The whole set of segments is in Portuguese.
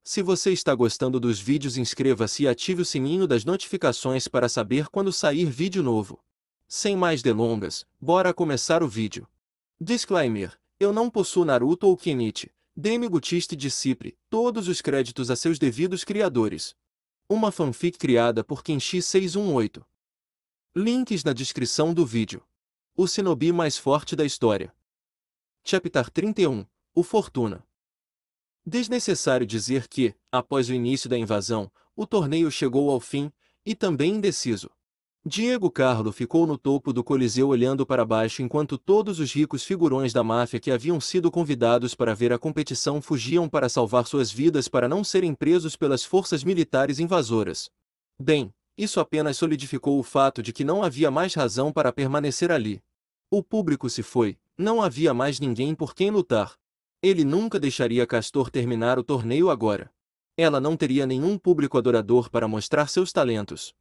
Se você está gostando dos vídeos, inscreva-se e ative o sininho das notificações para saber quando sair vídeo novo. Sem mais delongas, bora começar o vídeo. Disclaimer: eu não possuo Naruto ou Kenichi, Demi Gutiste Disciple, todos os créditos a seus devidos criadores. Uma fanfic criada por Kenshi618. Links na descrição do vídeo. O shinobi mais forte da história. Chapter 31, o Fortuna. Desnecessário dizer que, após o início da invasão, o torneio chegou ao fim, e também indeciso. Diego Carlo ficou no topo do Coliseu olhando para baixo enquanto todos os ricos figurões da máfia que haviam sido convidados para ver a competição fugiam para salvar suas vidas para não serem presos pelas forças militares invasoras. Bem, isso apenas solidificou o fato de que não havia mais razão para permanecer ali. O público se foi, não havia mais ninguém por quem lutar. Ele nunca deixaria Castor terminar o torneio agora. Ela não teria nenhum público adorador para mostrar seus talentos.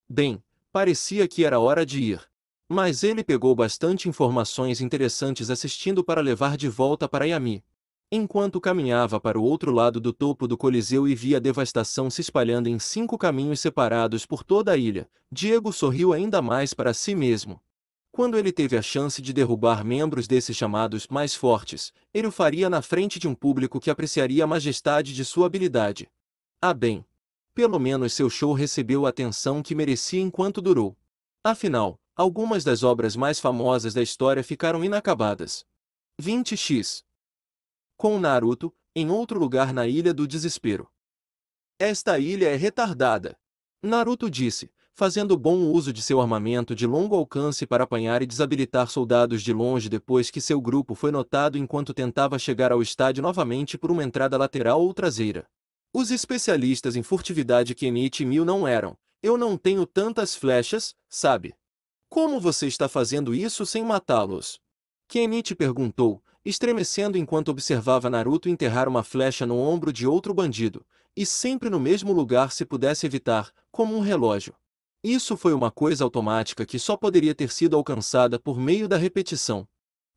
Bem, parecia que era hora de ir. Mas ele pegou bastante informações interessantes assistindo para levar de volta para Yami. Enquanto caminhava para o outro lado do topo do Coliseu e via a devastação se espalhando em 5 caminhos separados por toda a ilha, Diego sorriu ainda mais para si mesmo. Quando ele teve a chance de derrubar membros desses chamados mais fortes, ele o faria na frente de um público que apreciaria a majestade de sua habilidade. Ah bem. Pelo menos seu show recebeu a atenção que merecia enquanto durou. Afinal, algumas das obras mais famosas da história ficaram inacabadas. 20x. Com Naruto, em outro lugar na Ilha do Desespero. Esta ilha é retardada. Naruto disse, fazendo bom uso de seu armamento de longo alcance para apanhar e desabilitar soldados de longe depois que seu grupo foi notado enquanto tentava chegar ao estádio novamente por uma entrada lateral ou traseira. Os especialistas em furtividade Kenichi e Mil não eram. Eu não tenho tantas flechas, sabe? Como você está fazendo isso sem matá-los? Kenichi perguntou, estremecendo enquanto observava Naruto enterrar uma flecha no ombro de outro bandido, e sempre no mesmo lugar se pudesse evitar, como um relógio. Isso foi uma coisa automática que só poderia ter sido alcançada por meio da repetição.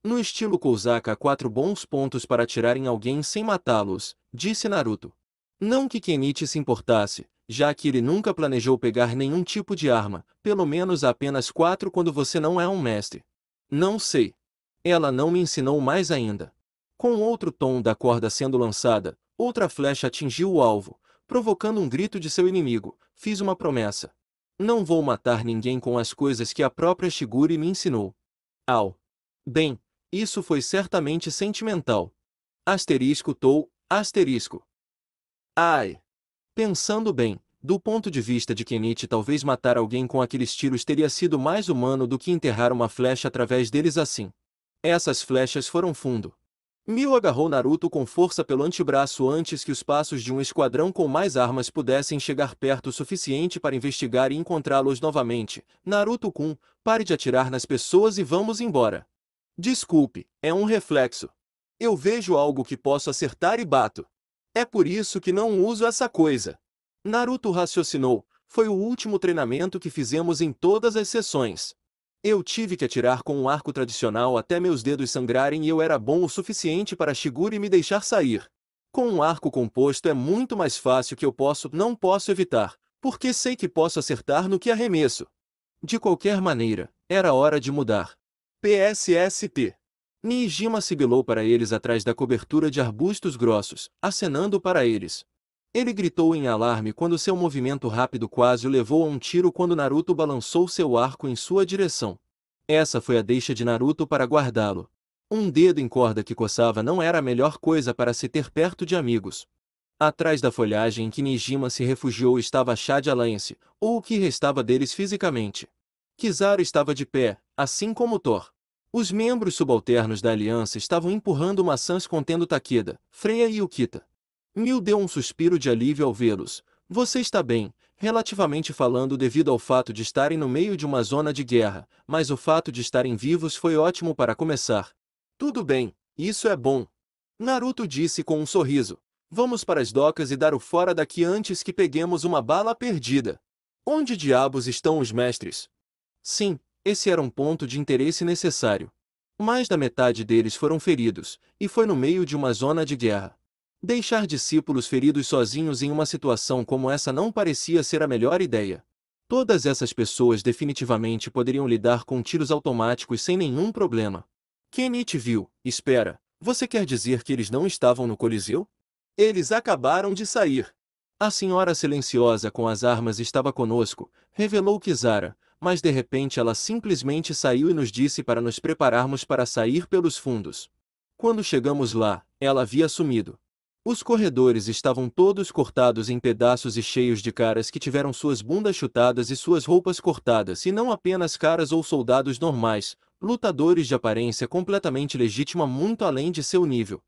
No estilo Kouzaka há 4 bons pontos para atirar em alguém sem matá-los, disse Naruto. Não que Kenichi se importasse, já que ele nunca planejou pegar nenhum tipo de arma, pelo menos apenas 4 quando você não é um mestre. Não sei. Ela não me ensinou mais ainda. Com outro tom da corda sendo lançada, outra flecha atingiu o alvo, provocando um grito de seu inimigo. Fiz uma promessa. Não vou matar ninguém com as coisas que a própria Shigure me ensinou. Au. Bem, isso foi certamente sentimental. Asterisco Tou, asterisco. Ai. Pensando bem, do ponto de vista de Kenichi, talvez matar alguém com aqueles tiros teria sido mais humano do que enterrar uma flecha através deles assim. Essas flechas foram fundo. Mil agarrou Naruto com força pelo antebraço antes que os passos de um esquadrão com mais armas pudessem chegar perto o suficiente para investigar e encontrá-los novamente. Naruto-kun, pare de atirar nas pessoas e vamos embora. Desculpe, é um reflexo. Eu vejo algo que posso acertar e bato. É por isso que não uso essa coisa. Naruto raciocinou, foi o último treinamento que fizemos em todas as sessões. Eu tive que atirar com um arco tradicional até meus dedos sangrarem e eu era bom o suficiente para Shigure me deixar sair. Com um arco composto é muito mais fácil que não posso evitar, porque sei que posso acertar no que arremesso. De qualquer maneira, era hora de mudar. PSST. Nijima sibilou para eles atrás da cobertura de arbustos grossos, acenando para eles. Ele gritou em alarme quando seu movimento rápido quase o levou a um tiro quando Naruto balançou seu arco em sua direção. Essa foi a deixa de Naruto para guardá-lo. Um dedo em corda que coçava não era a melhor coisa para se ter perto de amigos. Atrás da folhagem em que Nijima se refugiou estava Chad Alliance, ou o que restava deles fisicamente. Kizaru estava de pé, assim como Thor. Os membros subalternos da aliança estavam empurrando maçãs contendo Takeda, Freya e Ukita. Mil deu um suspiro de alívio ao vê-los. Você está bem, relativamente falando, devido ao fato de estarem no meio de uma zona de guerra, mas o fato de estarem vivos foi ótimo para começar. Tudo bem, isso é bom. Naruto disse com um sorriso. Vamos para as docas e dar o fora daqui antes que peguemos uma bala perdida. Onde diabos estão os mestres? Sim, esse era um ponto de interesse necessário. Mais da metade deles foram feridos, e foi no meio de uma zona de guerra. Deixar discípulos feridos sozinhos em uma situação como essa não parecia ser a melhor ideia. Todas essas pessoas definitivamente poderiam lidar com tiros automáticos sem nenhum problema. Kenichi viu. Espera, você quer dizer que eles não estavam no Coliseu? Eles acabaram de sair. A senhora silenciosa com as armas estava conosco, revelou Kizara, mas de repente ela simplesmente saiu e nos disse para nos prepararmos para sair pelos fundos. Quando chegamos lá, ela havia sumido. Os corredores estavam todos cortados em pedaços e cheios de caras que tiveram suas bundas chutadas e suas roupas cortadas, e não apenas caras ou soldados normais, lutadores de aparência completamente legítima muito além de seu nível.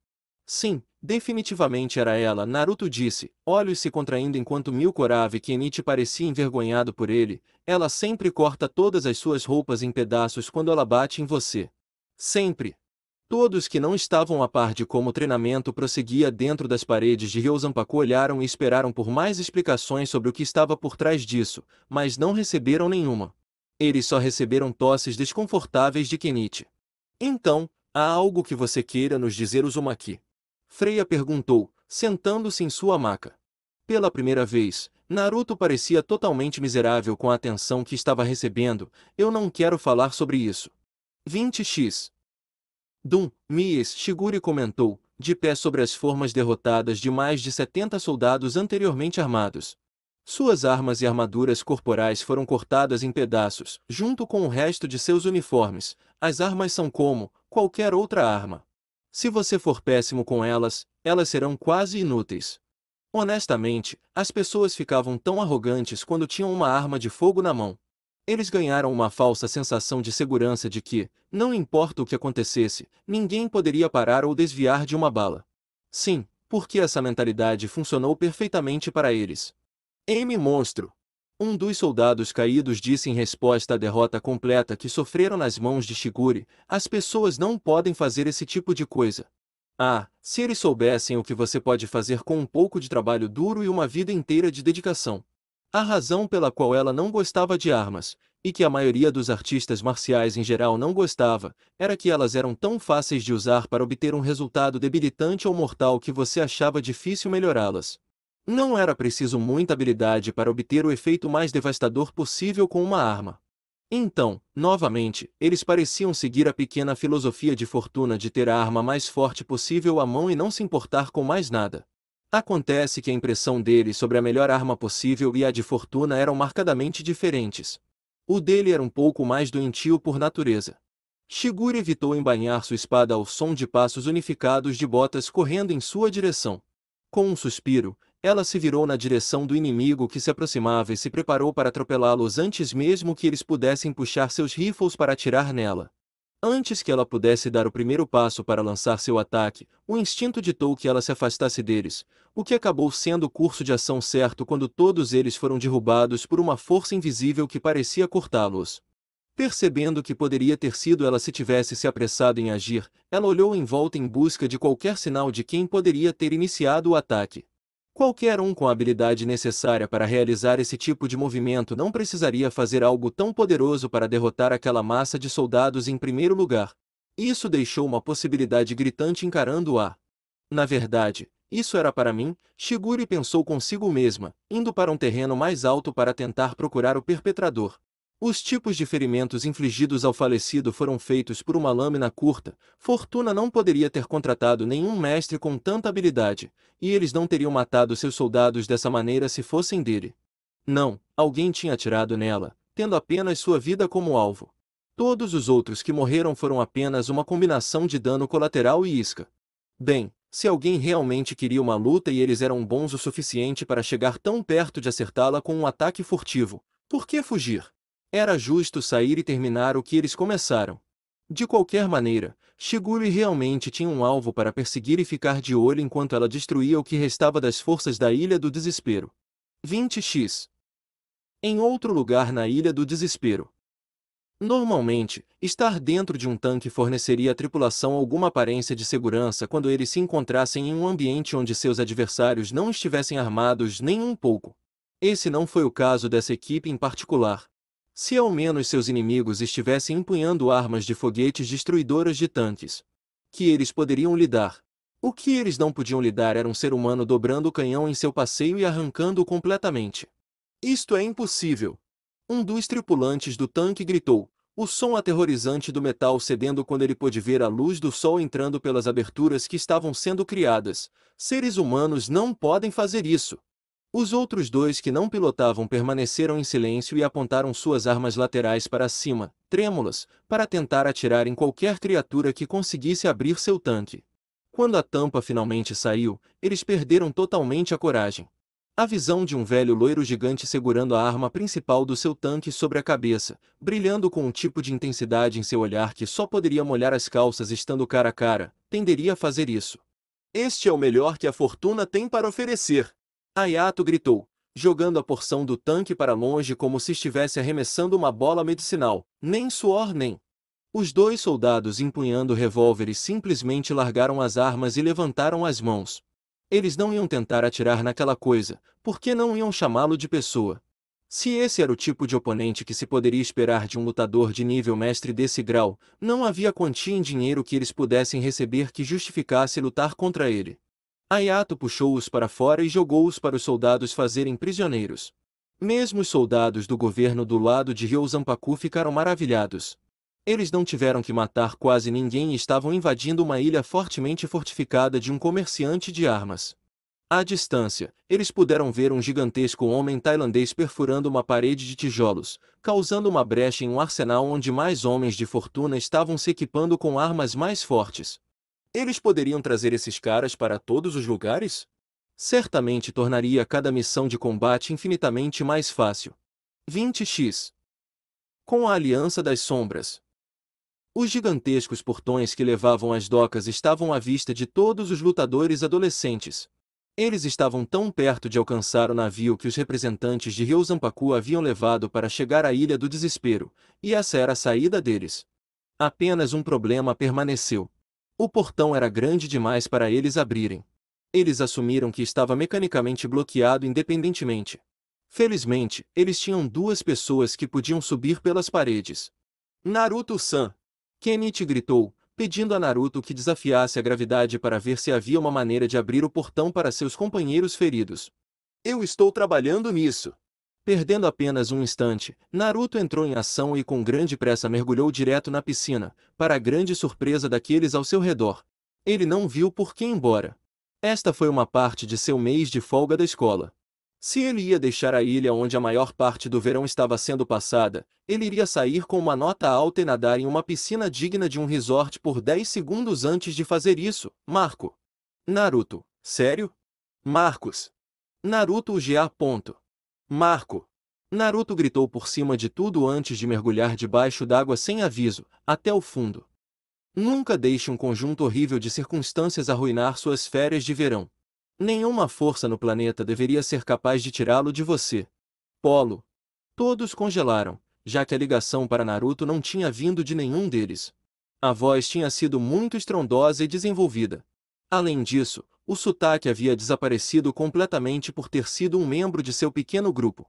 Sim, definitivamente era ela, Naruto disse, olhos se contraindo enquanto Milkorave Kenichi parecia envergonhado por ele. Ela sempre corta todas as suas roupas em pedaços quando ela bate em você. Sempre. Todos que não estavam a par de como o treinamento prosseguia dentro das paredes de Ryosanpaku olharam e esperaram por mais explicações sobre o que estava por trás disso, mas não receberam nenhuma. Eles só receberam tosses desconfortáveis de Kenichi. Então, há algo que você queira nos dizer, Uzumaki? Freya perguntou, sentando-se em sua maca. Pela primeira vez, Naruto parecia totalmente miserável com a atenção que estava recebendo. Eu não quero falar sobre isso. 20x. Mies Shigure comentou, de pé sobre as formas derrotadas de mais de 70 soldados anteriormente armados. Suas armas e armaduras corporais foram cortadas em pedaços, junto com o resto de seus uniformes. As armas são como qualquer outra arma. Se você for péssimo com elas, elas serão quase inúteis. Honestamente, as pessoas ficavam tão arrogantes quando tinham uma arma de fogo na mão. Eles ganharam uma falsa sensação de segurança de que, não importa o que acontecesse, ninguém poderia parar ou desviar de uma bala. Sim, porque essa mentalidade funcionou perfeitamente para eles. Monstro! Um dos soldados caídos disse em resposta à derrota completa que sofreram nas mãos de Shigure, as pessoas não podem fazer esse tipo de coisa. Ah, se eles soubessem o que você pode fazer com um pouco de trabalho duro e uma vida inteira de dedicação. A razão pela qual ela não gostava de armas, e que a maioria dos artistas marciais em geral não gostava, era que elas eram tão fáceis de usar para obter um resultado debilitante ou mortal que você achava difícil melhorá-las. Não era preciso muita habilidade para obter o efeito mais devastador possível com uma arma. Então, novamente, eles pareciam seguir a pequena filosofia de Fortuna de ter a arma mais forte possível à mão e não se importar com mais nada. Acontece que a impressão dele sobre a melhor arma possível e a de Fortuna eram marcadamente diferentes. O dele era um pouco mais doentio por natureza. Shigure evitou embainhar sua espada ao som de passos unificados de botas correndo em sua direção. Com um suspiro, ela se virou na direção do inimigo que se aproximava e se preparou para atropelá-los antes mesmo que eles pudessem puxar seus rifles para atirar nela. Antes que ela pudesse dar o primeiro passo para lançar seu ataque, o instinto ditou que ela se afastasse deles, o que acabou sendo o curso de ação certo quando todos eles foram derrubados por uma força invisível que parecia cortá-los. Percebendo que poderia ter sido ela se tivesse se apressado em agir, ela olhou em volta em busca de qualquer sinal de quem poderia ter iniciado o ataque. Qualquer um com a habilidade necessária para realizar esse tipo de movimento não precisaria fazer algo tão poderoso para derrotar aquela massa de soldados em primeiro lugar. Isso deixou uma possibilidade gritante encarando-a. Na verdade, isso era para mim, Shigure pensou consigo mesma, indo para um terreno mais alto para tentar procurar o perpetrador. Os tipos de ferimentos infligidos ao falecido foram feitos por uma lâmina curta. Fortuna não poderia ter contratado nenhum mestre com tanta habilidade, e eles não teriam matado seus soldados dessa maneira se fossem dele. Não, alguém tinha atirado nela, tendo apenas sua vida como alvo. Todos os outros que morreram foram apenas uma combinação de dano colateral e isca. Bem, se alguém realmente queria uma luta e eles eram bons o suficiente para chegar tão perto de acertá-la com um ataque furtivo, por que fugir? Era justo sair e terminar o que eles começaram. De qualquer maneira, Shigure realmente tinha um alvo para perseguir e ficar de olho enquanto ela destruía o que restava das forças da Ilha do Desespero. 20x. Em outro lugar na Ilha do Desespero. Normalmente, estar dentro de um tanque forneceria à tripulação alguma aparência de segurança quando eles se encontrassem em um ambiente onde seus adversários não estivessem armados nem um pouco. Esse não foi o caso dessa equipe em particular. Se ao menos seus inimigos estivessem empunhando armas de foguetes destruidoras de tanques, que eles poderiam lidar. O que eles não podiam lidar era um ser humano dobrando o canhão em seu passeio e arrancando-o completamente. Isto é impossível! Um dos tripulantes do tanque gritou, o som aterrorizante do metal cedendo quando ele pôde ver a luz do sol entrando pelas aberturas que estavam sendo criadas. Seres humanos não podem fazer isso! Os outros dois que não pilotavam permaneceram em silêncio e apontaram suas armas laterais para cima, trêmulas, para tentar atirar em qualquer criatura que conseguisse abrir seu tanque. Quando a tampa finalmente saiu, eles perderam totalmente a coragem. A visão de um velho loiro gigante segurando a arma principal do seu tanque sobre a cabeça, brilhando com um tipo de intensidade em seu olhar que só poderia molhar as calças estando cara a cara, tenderia a fazer isso. Este é o melhor que a fortuna tem para oferecer! Hayato gritou, jogando a porção do tanque para longe como se estivesse arremessando uma bola medicinal, nem suor nem. Os dois soldados empunhando revólveres simplesmente largaram as armas e levantaram as mãos. Eles não iam tentar atirar naquela coisa, porque não iam chamá-lo de pessoa. Se esse era o tipo de oponente que se poderia esperar de um lutador de nível mestre desse grau, não havia quantia em dinheiro que eles pudessem receber que justificasse lutar contra ele. Hayato puxou-os para fora e jogou-os para os soldados fazerem prisioneiros. Mesmo os soldados do governo do lado de Ryozampaku ficaram maravilhados. Eles não tiveram que matar quase ninguém e estavam invadindo uma ilha fortemente fortificada de um comerciante de armas. À distância, eles puderam ver um gigantesco homem tailandês perfurando uma parede de tijolos, causando uma brecha em um arsenal onde mais homens de fortuna estavam se equipando com armas mais fortes. Eles poderiam trazer esses caras para todos os lugares? Certamente tornaria cada missão de combate infinitamente mais fácil. 20x. Com a Aliança das Sombras. Os gigantescos portões que levavam às docas estavam à vista de todos os lutadores adolescentes. Eles estavam tão perto de alcançar o navio que os representantes de Ryozampaku haviam levado para chegar à Ilha do Desespero, e essa era a saída deles. Apenas um problema permaneceu. O portão era grande demais para eles abrirem. Eles assumiram que estava mecanicamente bloqueado independentemente. Felizmente, eles tinham duas pessoas que podiam subir pelas paredes. Naruto-san! Kenichi gritou, pedindo a Naruto que desafiasse a gravidade para ver se havia uma maneira de abrir o portão para seus companheiros feridos. Eu estou trabalhando nisso! Perdendo apenas um instante, Naruto entrou em ação e com grande pressa mergulhou direto na piscina, para a grande surpresa daqueles ao seu redor. Ele não viu por que ir embora. Esta foi uma parte de seu mês de folga da escola. Se ele ia deixar a ilha onde a maior parte do verão estava sendo passada, ele iria sair com uma nota alta e nadar em uma piscina digna de um resort por 10 segundos antes de fazer isso. Marco. Naruto. Sério? Marcos. Naruto UGA. Marco. Naruto gritou por cima de tudo antes de mergulhar debaixo d'água sem aviso, até o fundo. Nunca deixe um conjunto horrível de circunstâncias arruinar suas férias de verão. Nenhuma força no planeta deveria ser capaz de tirá-lo de você. Polo. Todos congelaram, já que a ligação para Naruto não tinha vindo de nenhum deles. A voz tinha sido muito estrondosa e desenvolvida. Além disso, o sotaque havia desaparecido completamente por ter sido um membro de seu pequeno grupo.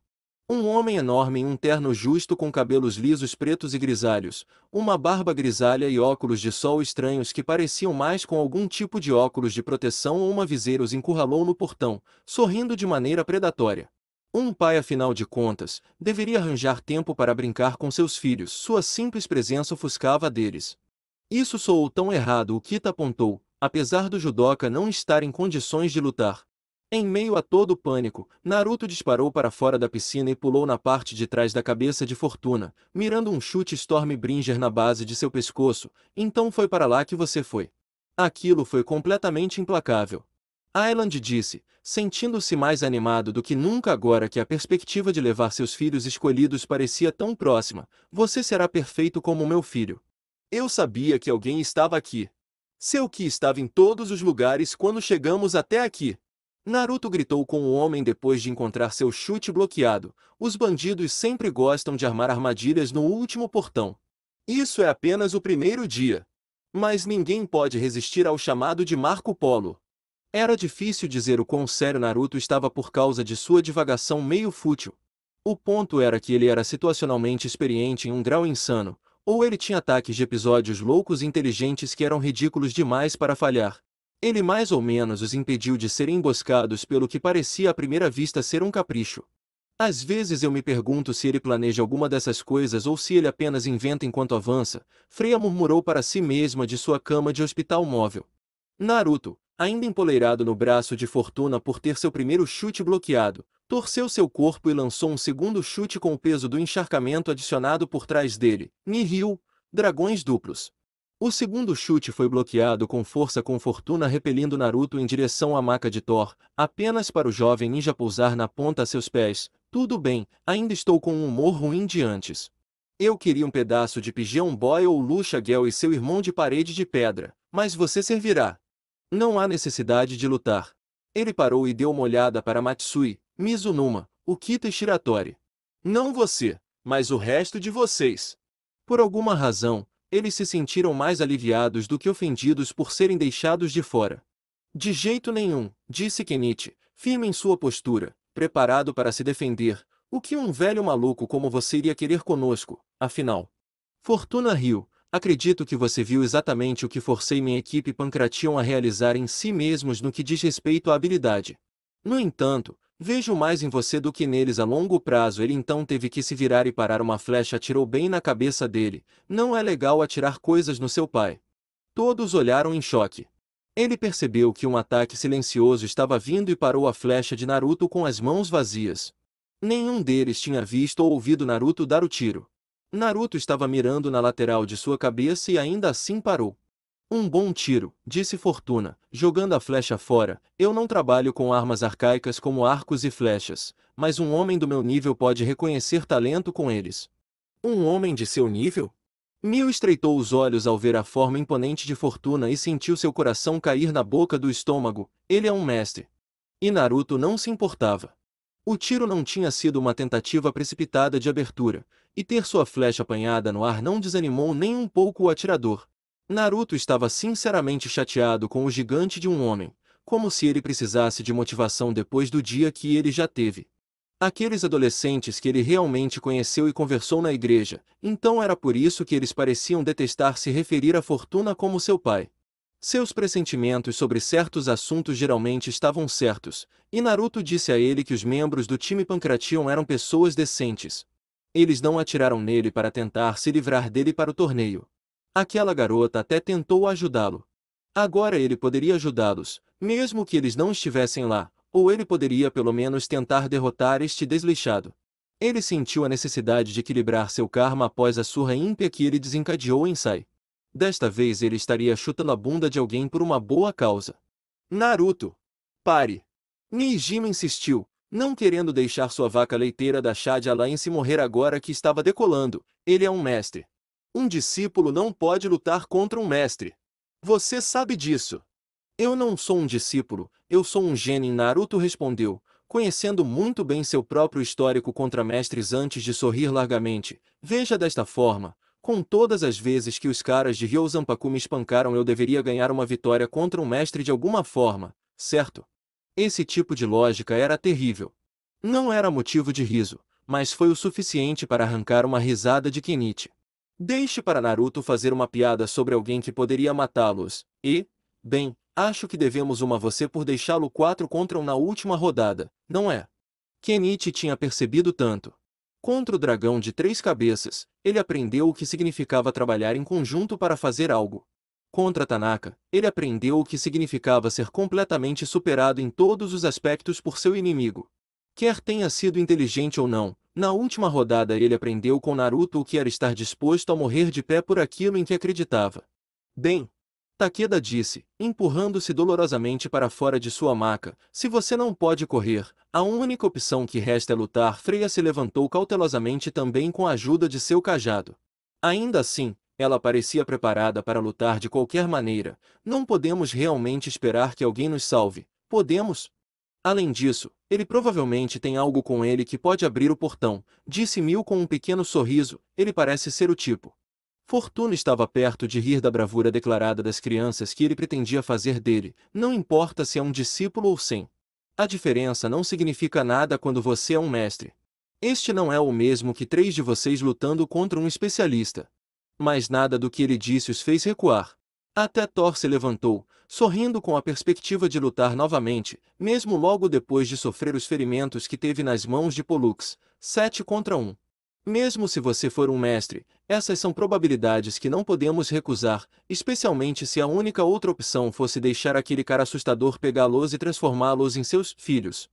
Um homem enorme em um terno justo com cabelos lisos pretos e grisalhos, uma barba grisalha e óculos de sol estranhos que pareciam mais com algum tipo de óculos de proteção ou uma viseira os encurralou no portão, sorrindo de maneira predatória. Um pai, afinal de contas, deveria arranjar tempo para brincar com seus filhos. Sua simples presença ofuscava a deles. Isso soou tão errado, o Kita apontou, apesar do judoca não estar em condições de lutar. Em meio a todo o pânico, Naruto disparou para fora da piscina e pulou na parte de trás da cabeça de Fortuna, mirando um chute Stormbringer na base de seu pescoço. Então foi para lá que você foi. Aquilo foi completamente implacável. Island disse, sentindo-se mais animado do que nunca agora que a perspectiva de levar seus filhos escolhidos parecia tão próxima. Você será perfeito como meu filho. Eu sabia que alguém estava aqui. Seu Ki estava em todos os lugares quando chegamos até aqui. Naruto gritou com o homem depois de encontrar seu chute bloqueado. Os bandidos sempre gostam de armar armadilhas no último portão. Isso é apenas o primeiro dia. Mas ninguém pode resistir ao chamado de Marco Polo. Era difícil dizer o quão sério Naruto estava por causa de sua divagação meio fútil. O ponto era que ele era situacionalmente experiente em um grau insano, ou ele tinha ataques de episódios loucos e inteligentes que eram ridículos demais para falhar. Ele mais ou menos os impediu de serem emboscados pelo que parecia à primeira vista ser um capricho. Às vezes eu me pergunto se ele planeja alguma dessas coisas ou se ele apenas inventa enquanto avança, Freya murmurou para si mesma de sua cama de hospital móvel. Naruto, ainda empoleirado no braço de Fortuna por ter seu primeiro chute bloqueado, torceu seu corpo e lançou um segundo chute com o peso do encharcamento adicionado por trás dele. Nihil, dragões duplos. O segundo chute foi bloqueado com força com Fortuna repelindo Naruto em direção à maca de Thor, apenas para o jovem ninja pousar na ponta a seus pés. Tudo bem, ainda estou com um humor ruim de antes. Eu queria um pedaço de Pigeon Boy ou Lucha Gel e seu irmão de parede de pedra, mas você servirá. Não há necessidade de lutar. Ele parou e deu uma olhada para Matsui, Mizunuma, Ukita e Shiratori. Não você, mas o resto de vocês. Por alguma razão, eles se sentiram mais aliviados do que ofendidos por serem deixados de fora. De jeito nenhum, disse Kenichi, firme em sua postura, preparado para se defender. O que um velho maluco como você iria querer conosco, afinal? Fortuna riu. Acredito que você viu exatamente o que forcei minha equipe Pancration a realizar em si mesmos no que diz respeito à habilidade. No entanto, vejo mais em você do que neles a longo prazo. Ele então teve que se virar e parar. Uma flecha atirou bem na cabeça dele. Não é legal atirar coisas no seu pai. Todos olharam em choque. Ele percebeu que um ataque silencioso estava vindo e parou a flecha de Naruto com as mãos vazias. Nenhum deles tinha visto ou ouvido Naruto dar o tiro. Naruto estava mirando na lateral de sua cabeça e ainda assim parou. Um bom tiro, disse Fortuna, jogando a flecha fora. Eu não trabalho com armas arcaicas como arcos e flechas, mas um homem do meu nível pode reconhecer talento com eles. Um homem de seu nível? Mio estreitou os olhos ao ver a forma imponente de Fortuna e sentiu seu coração cair na boca do estômago. Ele é um mestre. E Naruto não se importava. O tiro não tinha sido uma tentativa precipitada de abertura, e ter sua flecha apanhada no ar não desanimou nem um pouco o atirador. Naruto estava sinceramente chateado com o gigante de um homem, como se ele precisasse de motivação depois do dia que ele já teve. Aqueles adolescentes que ele realmente conheceu e conversou na igreja, então era por isso que eles pareciam detestar se referir a Fortuna como seu pai. Seus pressentimentos sobre certos assuntos geralmente estavam certos, e Naruto disse a ele que os membros do time Pancration eram pessoas decentes. Eles não atiraram nele para tentar se livrar dele para o torneio. Aquela garota até tentou ajudá-lo. Agora ele poderia ajudá-los, mesmo que eles não estivessem lá, ou ele poderia pelo menos tentar derrotar este desleixado. Ele sentiu a necessidade de equilibrar seu karma após a surra ímpia que ele desencadeou em Sai. Desta vez ele estaria chutando a bunda de alguém por uma boa causa. Naruto! Pare! Nijima insistiu, não querendo deixar sua vaca leiteira da chá de Alliance morrer agora que estava decolando. Ele é um mestre. Um discípulo não pode lutar contra um mestre. Você sabe disso. Eu não sou um discípulo, eu sou um genin. Naruto respondeu, conhecendo muito bem seu próprio histórico contra mestres antes de sorrir largamente. Veja desta forma. Com todas as vezes que os caras de Ryozanpaku me espancaram eu deveria ganhar uma vitória contra um mestre de alguma forma, certo? Esse tipo de lógica era terrível. Não era motivo de riso, mas foi o suficiente para arrancar uma risada de Kenichi. Deixe para Naruto fazer uma piada sobre alguém que poderia matá-los, e, bem, acho que devemos uma a você por deixá-lo 4 contra 1 na última rodada, não é? Kenichi tinha percebido tanto. Contra o dragão de 3 cabeças, ele aprendeu o que significava trabalhar em conjunto para fazer algo. Contra Tanaka, ele aprendeu o que significava ser completamente superado em todos os aspectos por seu inimigo. Quer tenha sido inteligente ou não, na última rodada ele aprendeu com Naruto o que era estar disposto a morrer de pé por aquilo em que acreditava. Bem, Takeda disse, empurrando-se dolorosamente para fora de sua maca, se você não pode correr, a única opção que resta é lutar. Freya se levantou cautelosamente também com a ajuda de seu cajado. Ainda assim, ela parecia preparada para lutar de qualquer maneira. Não podemos realmente esperar que alguém nos salve, podemos? Além disso, ele provavelmente tem algo com ele que pode abrir o portão, disse Mil com um pequeno sorriso. Ele parece ser o tipo. Fortuna estava perto de rir da bravura declarada das crianças que ele pretendia fazer dele, não importa se é um discípulo ou sem. A diferença não significa nada quando você é um mestre. Este não é o mesmo que 3 de vocês lutando contra um especialista. Mas nada do que ele disse os fez recuar. Até Thor se levantou, sorrindo com a perspectiva de lutar novamente, mesmo logo depois de sofrer os ferimentos que teve nas mãos de Pollux. 7 contra 1. Mesmo se você for um mestre, essas são probabilidades que não podemos recusar, especialmente se a única outra opção fosse deixar aquele cara assustador pegá-los e transformá-los em seus filhos.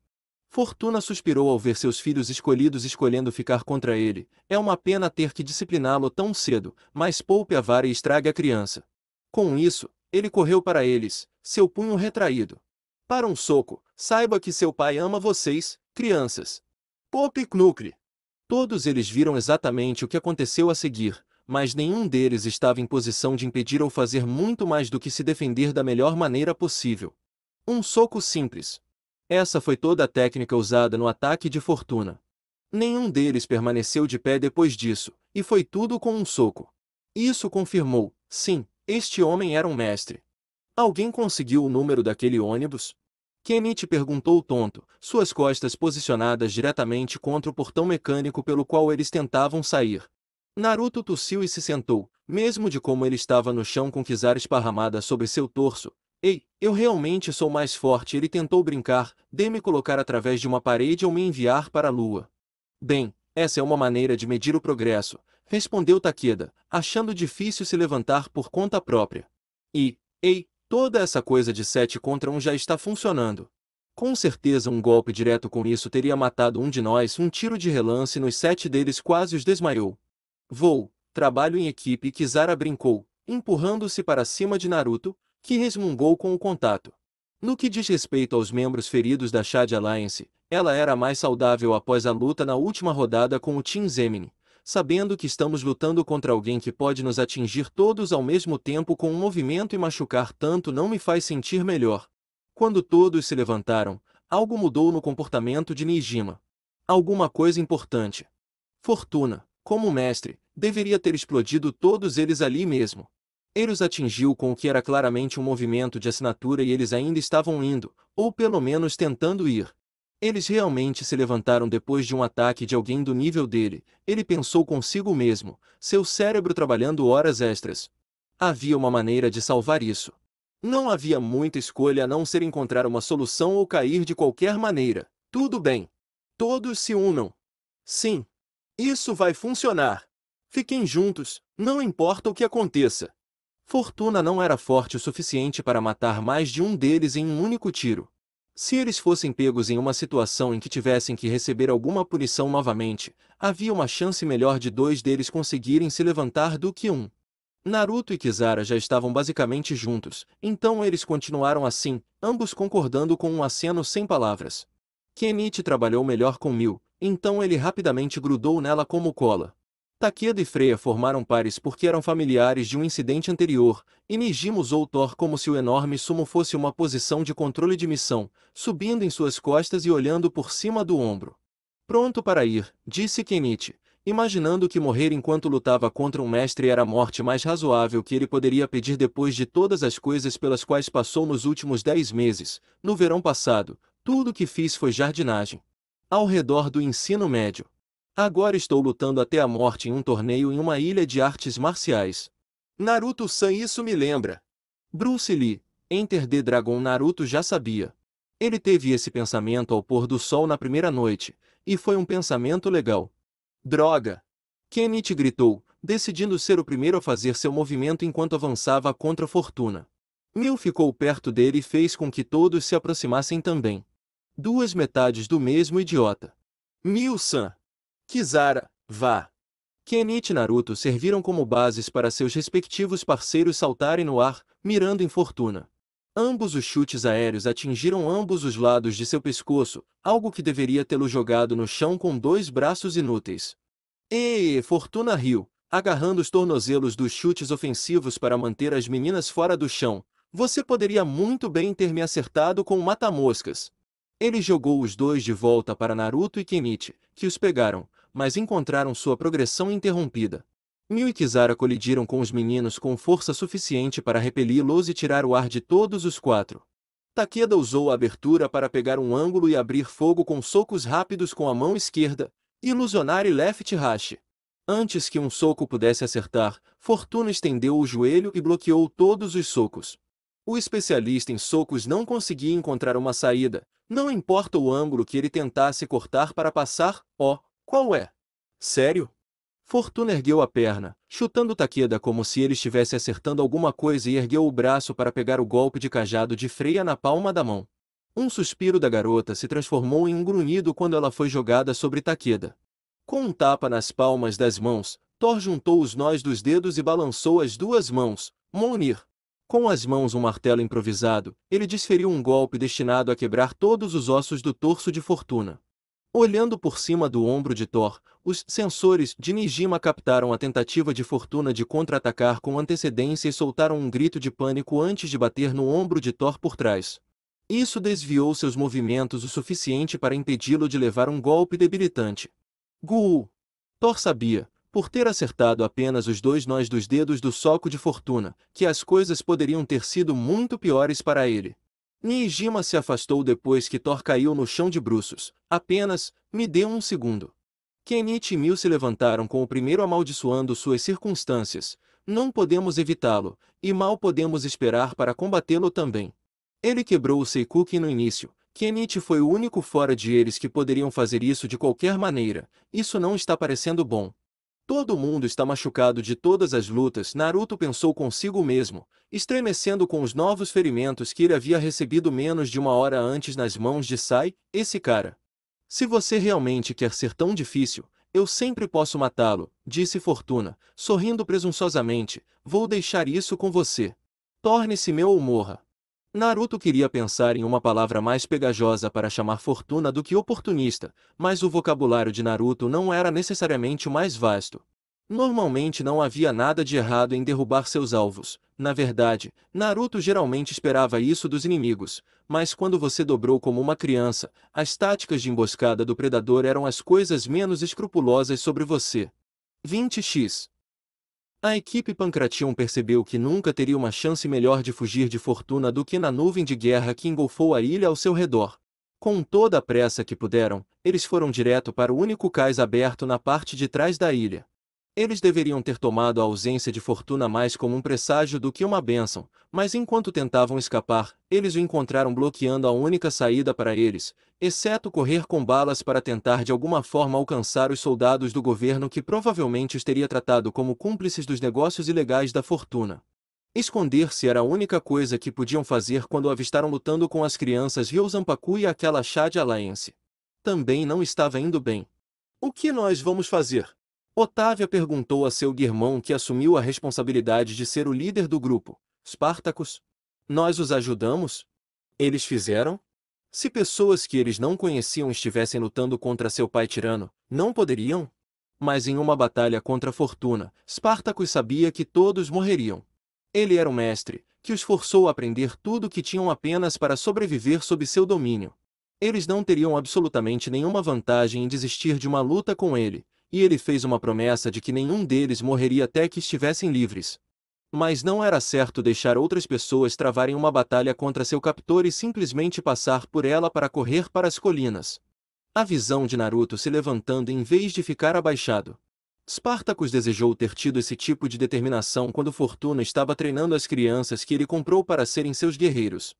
Fortuna suspirou ao ver seus filhos escolhidos escolhendo ficar contra ele. É uma pena ter que discipliná-lo tão cedo, mas poupe a vara e estrague a criança. Com isso, ele correu para eles, seu punho retraído. Para um soco, saiba que seu pai ama vocês, crianças. Poupe Knuckle. Todos eles viram exatamente o que aconteceu a seguir, mas nenhum deles estava em posição de impedir ou fazer muito mais do que se defender da melhor maneira possível. Um soco simples. Essa foi toda a técnica usada no ataque de Fortuna. Nenhum deles permaneceu de pé depois disso, e foi tudo com um soco. Isso confirmou, sim, este homem era um mestre. Alguém conseguiu o número daquele ônibus? Kenichi perguntou tonto, suas costas posicionadas diretamente contra o portão mecânico pelo qual eles tentavam sair. Naruto tossiu e se sentou, mesmo de como ele estava no chão com Kizaru esparramada sobre seu torso. Ei, eu realmente sou mais forte. Ele tentou brincar, de me colocar através de uma parede ou me enviar para a lua. Bem, essa é uma maneira de medir o progresso, respondeu Takeda, achando difícil se levantar por conta própria. Ei, toda essa coisa de 7 contra 1 já está funcionando. Com certeza um golpe direto com isso teria matado um de nós. Um tiro de relance nos 7 deles quase os desmaiou. Trabalho em equipe. Kizaru brincou, empurrando-se para cima de Naruto, que resmungou com o contato. No que diz respeito aos membros feridos da Chad Alliance, ela era mais saudável após a luta na última rodada com o Team Zemini, sabendo que estamos lutando contra alguém que pode nos atingir todos ao mesmo tempo com um movimento e machucar tanto não me faz sentir melhor. Quando todos se levantaram, algo mudou no comportamento de Nijima. Alguma coisa importante. Fortuna, como mestre, deveria ter explodido todos eles ali mesmo. Ele os atingiu com o que era claramente um movimento de assinatura e eles ainda estavam indo, ou pelo menos tentando ir. Eles realmente se levantaram depois de um ataque de alguém do nível dele, ele pensou consigo mesmo, seu cérebro trabalhando horas extras. Havia uma maneira de salvar isso. Não havia muita escolha a não ser encontrar uma solução ou cair de qualquer maneira. Tudo bem. Todos se unam. Sim. Isso vai funcionar. Fiquem juntos, não importa o que aconteça. Fortuna não era forte o suficiente para matar mais de um deles em um único tiro. Se eles fossem pegos em uma situação em que tivessem que receber alguma punição novamente, havia uma chance melhor de 2 deles conseguirem se levantar do que um. Naruto e Kizaru já estavam basicamente juntos, então eles continuaram assim, ambos concordando com um aceno sem palavras. Kenichi trabalhou melhor com Mil, então ele rapidamente grudou nela como cola. Takeda e Freya formaram pares porque eram familiares de um incidente anterior, e Nijima usou Thor como se o enorme sumo fosse uma posição de controle de missão, subindo em suas costas e olhando por cima do ombro. Pronto para ir, disse Kenichi, imaginando que morrer enquanto lutava contra um mestre era a morte mais razoável que ele poderia pedir depois de todas as coisas pelas quais passou nos últimos 10 meses. No verão passado, tudo o que fiz foi jardinagem. Ao redor do ensino médio. Agora estou lutando até a morte em um torneio em uma ilha de artes marciais. Naruto-san, isso me lembra. Bruce Lee, Enter the Dragon. Naruto já sabia. Ele teve esse pensamento ao pôr do sol na primeira noite, e foi um pensamento legal. Droga! Kenichi gritou, decidindo ser o primeiro a fazer seu movimento enquanto avançava contra Fortuna. Mil ficou perto dele e fez com que todos se aproximassem também. 2 metades do mesmo idiota. Mil-san! Kizaru, vá! Kenichi e Naruto serviram como bases para seus respectivos parceiros saltarem no ar, mirando em Fortuna. Ambos os chutes aéreos atingiram ambos os lados de seu pescoço, algo que deveria tê-lo jogado no chão com 2 braços inúteis. Fortuna riu, agarrando os tornozelos dos chutes ofensivos para manter as meninas fora do chão. Você poderia muito bem ter me acertado com um mata-moscas. Ele jogou os 2 de volta para Naruto e Kenichi, que os pegaram, mas encontraram sua progressão interrompida. Mil e Kizaru colidiram com os meninos com força suficiente para repeli-los e tirar o ar de todos os 4. Takeda usou a abertura para pegar um ângulo e abrir fogo com socos rápidos com a mão esquerda, Illusionary Left Hash. Antes que um soco pudesse acertar, Fortuna estendeu o joelho e bloqueou todos os socos. O especialista em socos não conseguia encontrar uma saída, não importa o ângulo que ele tentasse cortar para passar. Oh, qual é? Sério? Fortuna ergueu a perna, chutando Takeda como se ele estivesse acertando alguma coisa e ergueu o braço para pegar o golpe de cajado de Freya na palma da mão. Um suspiro da garota se transformou em um grunhido quando ela foi jogada sobre Takeda. Com um tapa nas palmas das mãos, Thor juntou os nós dos dedos e balançou as duas mãos. Mjolnir. Com as mãos um martelo improvisado, ele desferiu um golpe destinado a quebrar todos os ossos do torso de Fortuna. Olhando por cima do ombro de Thor, os sensores de Nijima captaram a tentativa de Fortuna de contra-atacar com antecedência e soltaram um grito de pânico antes de bater no ombro de Thor por trás. Isso desviou seus movimentos o suficiente para impedi-lo de levar um golpe debilitante. Guu! Thor sabia, por ter acertado apenas os dois nós dos dedos do soco de Fortuna, que as coisas poderiam ter sido muito piores para ele. Nijima se afastou depois que Thor caiu no chão de bruços. Apenas, me dê um segundo. Kenichi e Mil se levantaram com o primeiro amaldiçoando suas circunstâncias. Não podemos evitá-lo, e mal podemos esperar para combatê-lo também. Ele quebrou o Seikuki no início. Kenichi foi o único fora de eles que poderiam fazer isso de qualquer maneira. Isso não está parecendo bom. Todo mundo está machucado de todas as lutas, Naruto pensou consigo mesmo, estremecendo com os novos ferimentos que ele havia recebido menos de uma hora antes nas mãos de Sai, esse cara. Se você realmente quer ser tão difícil, eu sempre posso matá-lo, disse Fortuna, sorrindo presunçosamente, vou deixar isso com você. Torne-se meu ou morra. Naruto queria pensar em uma palavra mais pegajosa para chamar Fortuna do que oportunista, mas o vocabulário de Naruto não era necessariamente o mais vasto. Normalmente não havia nada de errado em derrubar seus alvos. Na verdade, Naruto geralmente esperava isso dos inimigos, mas quando você dobrou como uma criança, as táticas de emboscada do predador eram as coisas menos escrupulosas sobre você. 20x. A equipe Pancration percebeu que nunca teria uma chance melhor de fugir de Fortuna do que na nuvem de guerra que engolfou a ilha ao seu redor. Com toda a pressa que puderam, eles foram direto para o único cais aberto na parte de trás da ilha. Eles deveriam ter tomado a ausência de Fortuna mais como um presságio do que uma bênção, mas enquanto tentavam escapar, eles o encontraram bloqueando a única saída para eles, exceto correr com balas para tentar de alguma forma alcançar os soldados do governo que provavelmente os teria tratado como cúmplices dos negócios ilegais da Fortuna. Esconder-se era a única coisa que podiam fazer quando o avistaram lutando com as crianças Ryosanpaku e aquela Chad Alliance. Também não estava indo bem. O que nós vamos fazer? Otávia perguntou a seu irmão que assumiu a responsabilidade de ser o líder do grupo. Spartacus? Nós os ajudamos? Eles fizeram? Se pessoas que eles não conheciam estivessem lutando contra seu pai tirano, não poderiam? Mas em uma batalha contra a Fortuna, Spartacus sabia que todos morreriam. Ele era o mestre, que os forçou a aprender tudo o que tinham apenas para sobreviver sob seu domínio. Eles não teriam absolutamente nenhuma vantagem em desistir de uma luta com ele, e ele fez uma promessa de que nenhum deles morreria até que estivessem livres. Mas não era certo deixar outras pessoas travarem uma batalha contra seu captor e simplesmente passar por ela para correr para as colinas. A visão de Naruto se levantando em vez de ficar abaixado. Spartacus desejou ter tido esse tipo de determinação quando Fortuna estava treinando as crianças que ele comprou para serem seus guerreiros.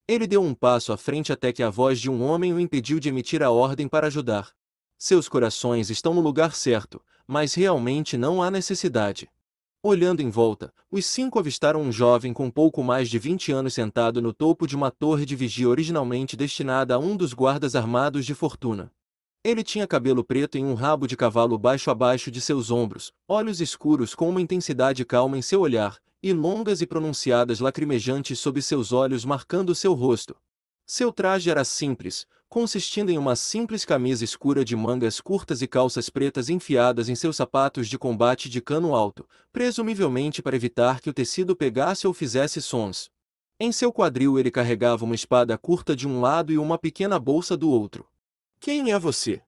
Ele deu um passo à frente até que a voz de um homem o impediu de emitir a ordem para ajudar. Seus corações estão no lugar certo, mas realmente não há necessidade. Olhando em volta, os 5 avistaram um jovem com pouco mais de 20 anos sentado no topo de uma torre de vigia originalmente destinada a um dos guardas armados de Fortuna. Ele tinha cabelo preto em um rabo de cavalo baixo abaixo de seus ombros, olhos escuros com uma intensidade calma em seu olhar, e longas e pronunciadas lacrimejantes sob seus olhos marcando seu rosto. Seu traje era simples, consistindo em uma simples camisa escura de mangas curtas e calças pretas enfiadas em seus sapatos de combate de cano alto, presumivelmente para evitar que o tecido pegasse ou fizesse sons. Em seu quadril ele carregava uma espada curta de um lado e uma pequena bolsa do outro. Quem é você?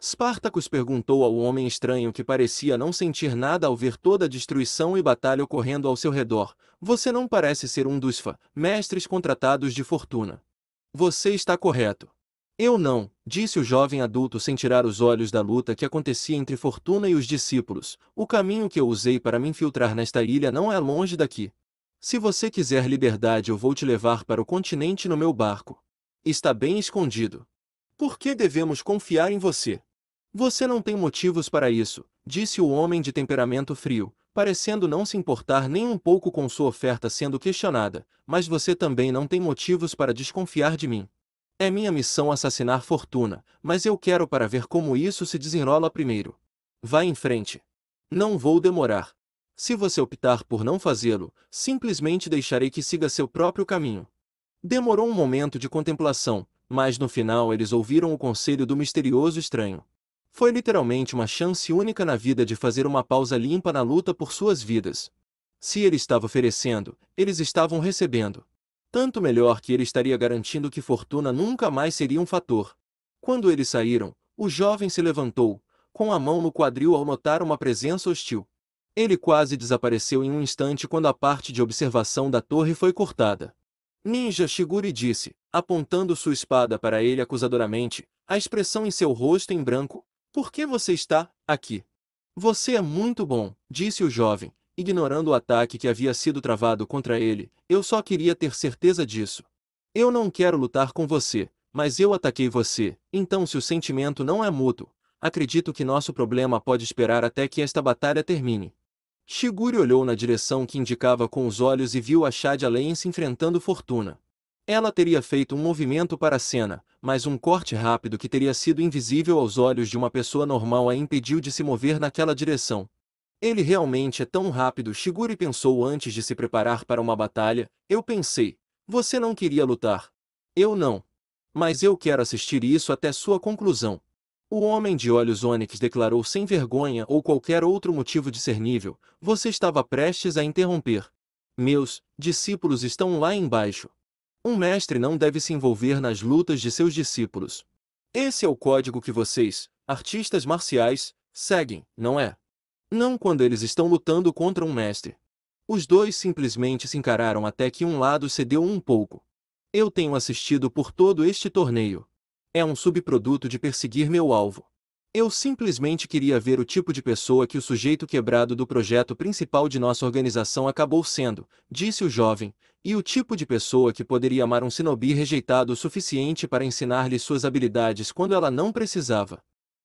Spartacus perguntou ao homem estranho que parecia não sentir nada ao ver toda a destruição e batalha ocorrendo ao seu redor. Você não parece ser um dos mestres contratados de Fortuna. Você está correto. Eu não, disse o jovem adulto sem tirar os olhos da luta que acontecia entre Fortuna e os discípulos. O caminho que eu usei para me infiltrar nesta ilha não é longe daqui. Se você quiser liberdade, eu vou te levar para o continente no meu barco. Está bem escondido. Por que devemos confiar em você? Você não tem motivos para isso, disse o homem de temperamento frio, parecendo não se importar nem um pouco com sua oferta sendo questionada, mas você também não tem motivos para desconfiar de mim. É minha missão assassinar Fortuna, mas eu quero para ver como isso se desenrola primeiro. Vá em frente. Não vou demorar. Se você optar por não fazê-lo, simplesmente deixarei que siga seu próprio caminho. Demorou um momento de contemplação, mas no final eles ouviram o conselho do misterioso estranho. Foi literalmente uma chance única na vida de fazer uma pausa limpa na luta por suas vidas. Se ele estava oferecendo, eles estavam recebendo. Tanto melhor que ele estaria garantindo que Fortuna nunca mais seria um fator. Quando eles saíram, o jovem se levantou, com a mão no quadril ao notar uma presença hostil. Ele quase desapareceu em um instante quando a parte de observação da torre foi cortada. Ninja Shiguri disse, apontando sua espada para ele acusadoramente, a expressão em seu rosto em branco. Por que você está aqui? Você é muito bom, disse o jovem, ignorando o ataque que havia sido travado contra ele. Eu só queria ter certeza disso. Eu não quero lutar com você, mas eu ataquei você, então se o sentimento não é mútuo, acredito que nosso problema pode esperar até que esta batalha termine. Shiguri olhou na direção que indicava com os olhos e viu a Shade Alliance enfrentando Fortuna. Ela teria feito um movimento para a cena, mas um corte rápido que teria sido invisível aos olhos de uma pessoa normal a impediu de se mover naquela direção. Ele realmente é tão rápido, Shiguri pensou antes de se preparar para uma batalha. Eu pensei, você não queria lutar. Eu não. Mas eu quero assistir isso até sua conclusão. O homem de olhos ônix declarou sem vergonha ou qualquer outro motivo discernível. Você estava prestes a interromper. Meus discípulos estão lá embaixo. Um mestre não deve se envolver nas lutas de seus discípulos. Esse é o código que vocês, artistas marciais, seguem, não é? Não quando eles estão lutando contra um mestre. Os dois simplesmente se encararam até que um lado cedeu um pouco. Eu tenho assistido por todo este torneio. É um subproduto de perseguir meu alvo. Eu simplesmente queria ver o tipo de pessoa que o sujeito quebrado do projeto principal de nossa organização acabou sendo, disse o jovem, e o tipo de pessoa que poderia amar um shinobi rejeitado o suficiente para ensinar-lhe suas habilidades quando ela não precisava.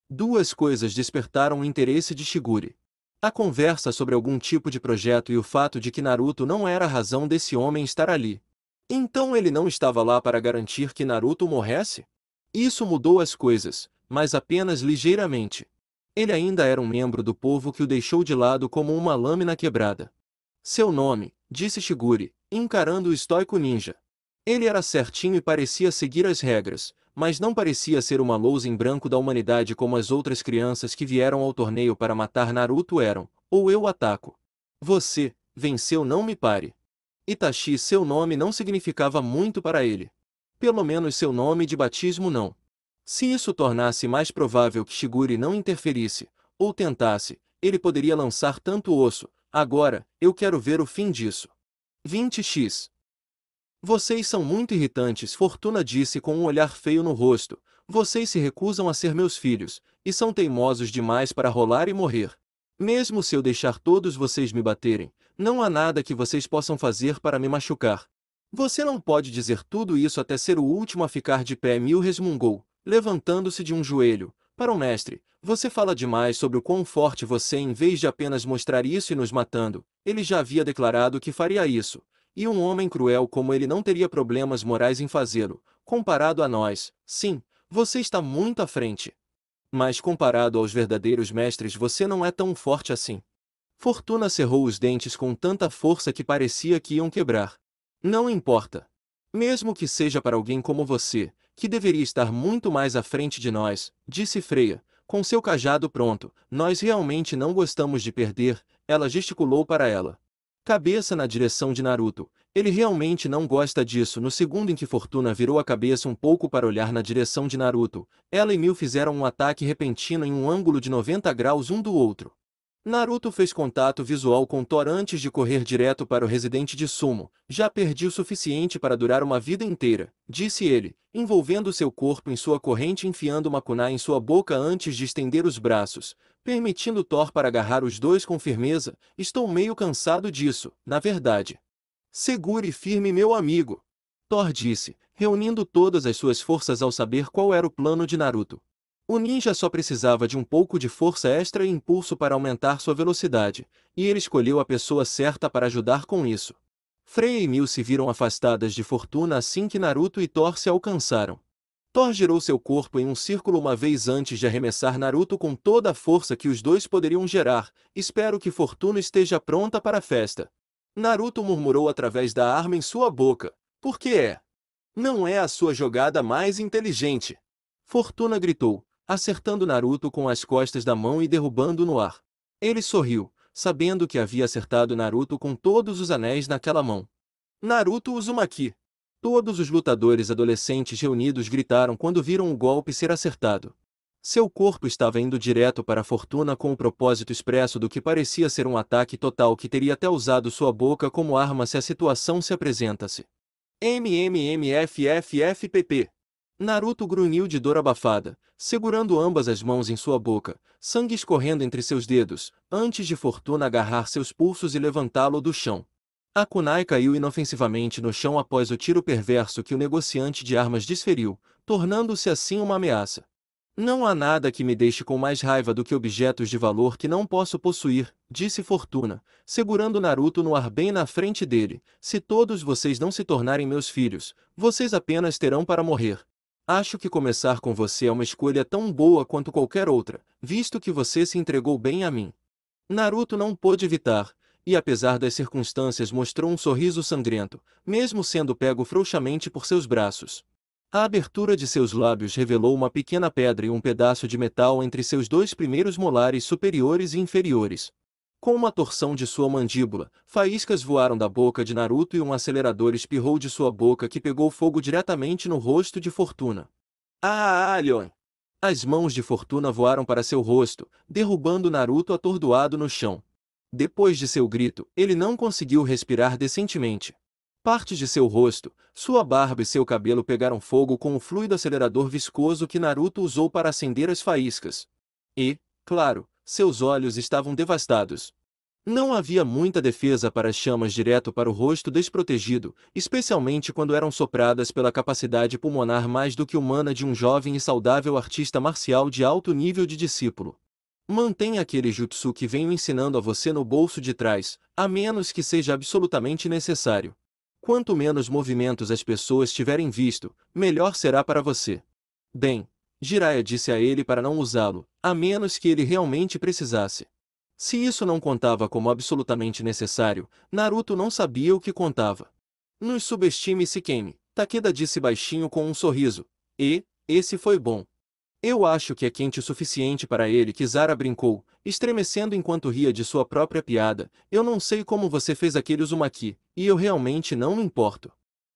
Duas coisas despertaram o interesse de Shiguri. A conversa sobre algum tipo de projeto e o fato de que Naruto não era a razão desse homem estar ali. Então ele não estava lá para garantir que Naruto morresse? Isso mudou as coisas, mas apenas ligeiramente. Ele ainda era um membro do povo que o deixou de lado como uma lâmina quebrada. Seu nome, disse Shiguri, encarando o estoico ninja. Ele era certinho e parecia seguir as regras, mas não parecia ser uma lousa em branco da humanidade como as outras crianças que vieram ao torneio para matar Naruto eram, ou eu ataco. Você, venceu, não me pare. Itachi, seu nome não significava muito para ele. Pelo menos seu nome de batismo não. Se isso tornasse mais provável que Shiguri não interferisse, ou tentasse, ele poderia lançar tanto osso. Agora, eu quero ver o fim disso. 20x. Vocês são muito irritantes, Fortuna disse com um olhar feio no rosto. Vocês se recusam a ser meus filhos, e são teimosos demais para rolar e morrer. Mesmo se eu deixar todos vocês me baterem, não há nada que vocês possam fazer para me machucar. Você não pode dizer tudo isso até ser o último a ficar de pé. Mil resmungou, levantando-se de um joelho. Para o mestre, você fala demais sobre o quão forte você é em vez de apenas mostrar isso e nos matando. Ele já havia declarado que faria isso. E um homem cruel como ele não teria problemas morais em fazê-lo. Comparado a nós, sim, você está muito à frente. Mas comparado aos verdadeiros mestres você não é tão forte assim. Fortuna cerrou os dentes com tanta força que parecia que iam quebrar. Não importa. Mesmo que seja para alguém como você, que deveria estar muito mais à frente de nós, disse Freya, com seu cajado pronto, nós realmente não gostamos de perder, ela gesticulou para ela. Cabeça na direção de Naruto. Ele realmente não gosta disso. No segundo em que Fortuna virou a cabeça um pouco para olhar na direção de Naruto, ela e Mil fizeram um ataque repentino em um ângulo de 90 graus um do outro. Naruto fez contato visual com Thor antes de correr direto para o residente de Sumo. Já perdi o suficiente para durar uma vida inteira, disse ele, envolvendo seu corpo em sua corrente e enfiando uma kunai em sua boca antes de estender os braços, permitindo Thor para agarrar os dois com firmeza. Estou meio cansado disso, na verdade. Segure firme, meu amigo. Thor disse, reunindo todas as suas forças ao saber qual era o plano de Naruto. O ninja só precisava de um pouco de força extra e impulso para aumentar sua velocidade, e ele escolheu a pessoa certa para ajudar com isso. Freya e Mil se viram afastadas de Fortuna assim que Naruto e Thor se alcançaram. Thor girou seu corpo em um círculo uma vez antes de arremessar Naruto com toda a força que os dois poderiam gerar. Espero que Fortuna esteja pronta para a festa. Naruto murmurou através da arma em sua boca. Por que é? Não é a sua jogada mais inteligente. Fortuna gritou, acertando Naruto com as costas da mão e derrubando-o no ar. Ele sorriu, sabendo que havia acertado Naruto com todos os anéis naquela mão. Naruto Uzumaki. Todos os lutadores adolescentes reunidos gritaram quando viram o golpe ser acertado. Seu corpo estava indo direto para a Fortuna com o propósito expresso do que parecia ser um ataque total que teria até usado sua boca como arma se a situação se apresentasse. MMMFFFPP. Naruto grunhiu de dor abafada, segurando ambas as mãos em sua boca, sangue escorrendo entre seus dedos, antes de Fortuna agarrar seus pulsos e levantá-lo do chão. A kunai caiu inofensivamente no chão após o tiro perverso que o negociante de armas desferiu, tornando-se assim uma ameaça. Não há nada que me deixe com mais raiva do que objetos de valor que não posso possuir, disse Fortuna, segurando Naruto no ar bem na frente dele. Se todos vocês não se tornarem meus filhos, vocês apenas terão para morrer. Acho que começar com você é uma escolha tão boa quanto qualquer outra, visto que você se entregou bem a mim. Naruto não pôde evitar, e apesar das circunstâncias mostrou um sorriso sangrento, mesmo sendo pego frouxamente por seus braços. A abertura de seus lábios revelou uma pequena pedra e um pedaço de metal entre seus dois primeiros molares superiores e inferiores. Com uma torção de sua mandíbula, faíscas voaram da boca de Naruto e um acelerador espirrou de sua boca que pegou fogo diretamente no rosto de Fortuna. Ah, Leon! As mãos de Fortuna voaram para seu rosto, derrubando Naruto atordoado no chão. Depois de seu grito, ele não conseguiu respirar decentemente. Partes de seu rosto, sua barba e seu cabelo pegaram fogo com o fluido acelerador viscoso que Naruto usou para acender as faíscas. E, claro, seus olhos estavam devastados. Não havia muita defesa para as chamas direto para o rosto desprotegido, especialmente quando eram sopradas pela capacidade pulmonar mais do que humana de um jovem e saudável artista marcial de alto nível de discípulo. Mantenha aquele jutsu que venho ensinando a você no bolso de trás, a menos que seja absolutamente necessário. Quanto menos movimentos as pessoas tiverem visto, melhor será para você. Bem, Jiraiya disse a ele para não usá-lo, a menos que ele realmente precisasse. Se isso não contava como absolutamente necessário, Naruto não sabia o que contava. Nos subestime e se queime, Takeda disse baixinho com um sorriso. E, esse foi bom. Eu acho que é quente o suficiente para ele, Kizaru brincou, estremecendo enquanto ria de sua própria piada. Eu não sei como você fez aquele Uzumaki, e eu realmente não me importo.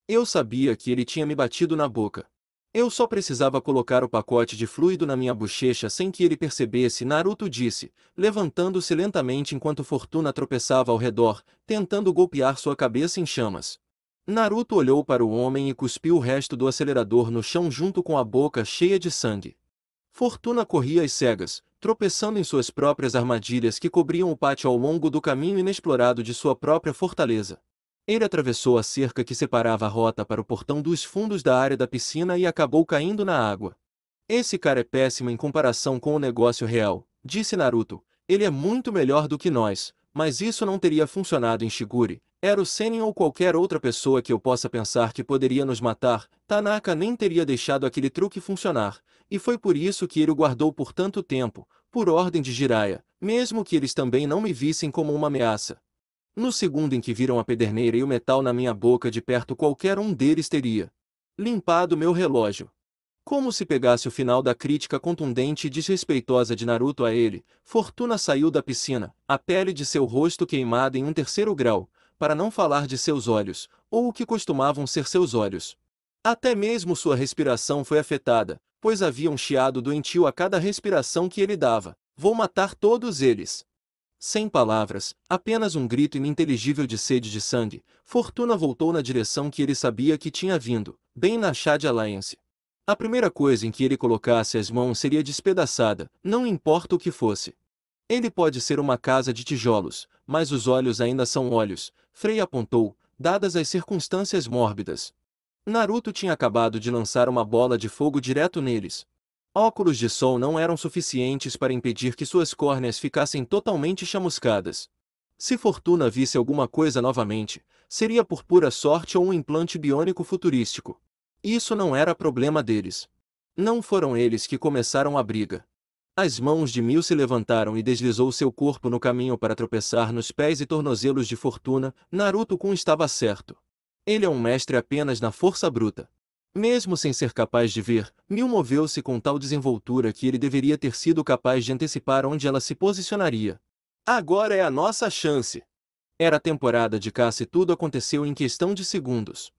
Eu sabia que ele tinha me batido na boca. Eu só precisava colocar o pacote de fluido na minha bochecha sem que ele percebesse, Naruto disse, levantando-se lentamente enquanto Fortuna tropeçava ao redor, tentando golpear sua cabeça em chamas. Naruto olhou para o homem e cuspiu o resto do acelerador no chão junto com a boca cheia de sangue. Fortuna corria às cegas, tropeçando em suas próprias armadilhas que cobriam o pátio ao longo do caminho inexplorado de sua própria fortaleza. Ele atravessou a cerca que separava a rota para o portão dos fundos da área da piscina e acabou caindo na água. Esse cara é péssimo em comparação com o negócio real, disse Naruto. Ele é muito melhor do que nós, mas isso não teria funcionado em Shigure. Era o Sennin ou qualquer outra pessoa que eu possa pensar que poderia nos matar. Tanaka nem teria deixado aquele truque funcionar, e foi por isso que ele o guardou por tanto tempo, por ordem de Jiraiya, mesmo que eles também não me vissem como uma ameaça. No segundo em que viram a pederneira e o metal na minha boca de perto, qualquer um deles teria limpado meu relógio. Como se pegasse o final da crítica contundente e desrespeitosa de Naruto a ele, Fortuna saiu da piscina, a pele de seu rosto queimada em um terceiro grau, para não falar de seus olhos, ou o que costumavam ser seus olhos. Até mesmo sua respiração foi afetada, pois havia um chiado doentio a cada respiração que ele dava. Vou matar todos eles. Sem palavras, apenas um grito ininteligível de sede de sangue, Fortuna voltou na direção que ele sabia que tinha vindo, bem na Chad Alliance. A primeira coisa em que ele colocasse as mãos seria despedaçada, não importa o que fosse. Ele pode ser uma casa de tijolos, mas os olhos ainda são olhos, Frei apontou, dadas as circunstâncias mórbidas. Naruto tinha acabado de lançar uma bola de fogo direto neles. Óculos de sol não eram suficientes para impedir que suas córneas ficassem totalmente chamuscadas. Se Fortuna visse alguma coisa novamente, seria por pura sorte ou um implante biônico futurístico. Isso não era problema deles. Não foram eles que começaram a briga. As mãos de Mil se levantaram e deslizou seu corpo no caminho para tropeçar nos pés e tornozelos de Fortuna. Naruto-kun estava certo. Ele é um mestre apenas na força bruta. Mesmo sem ser capaz de ver, Mil moveu-se com tal desenvoltura que ele deveria ter sido capaz de antecipar onde ela se posicionaria. Agora é a nossa chance! Era temporada de caça e tudo aconteceu em questão de segundos.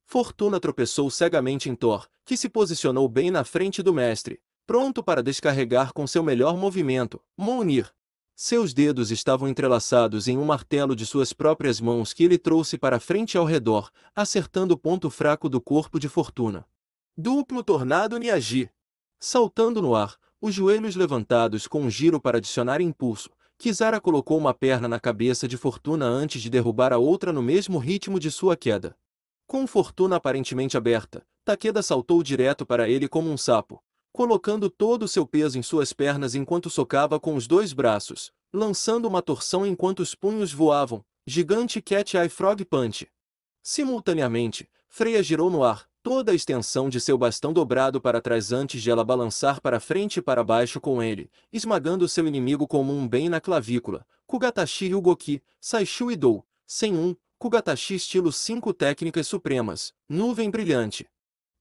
Fortuna tropeçou cegamente em Thor, que se posicionou bem na frente do mestre, pronto para descarregar com seu melhor movimento, Mjolnir. Seus dedos estavam entrelaçados em um martelo de suas próprias mãos que ele trouxe para frente e ao redor, acertando o ponto fraco do corpo de Fortuna. Duplo Tornado Nyagi. Saltando no ar, os joelhos levantados com um giro para adicionar impulso, Kisara colocou uma perna na cabeça de Fortuna antes de derrubar a outra no mesmo ritmo de sua queda. Com Fortuna aparentemente aberta, Takeda saltou direto para ele como um sapo, colocando todo o seu peso em suas pernas enquanto socava com os dois braços, lançando uma torção enquanto os punhos voavam, gigante Cat Eye Frog Punch. Simultaneamente, Freya girou no ar, toda a extensão de seu bastão dobrado para trás antes de ela balançar para frente e para baixo com ele, esmagando seu inimigo comum bem na clavícula. Kugatashi Ryugoki, Saishu Idou, sem um, Kugatashi estilo 5 técnicas supremas, nuvem brilhante.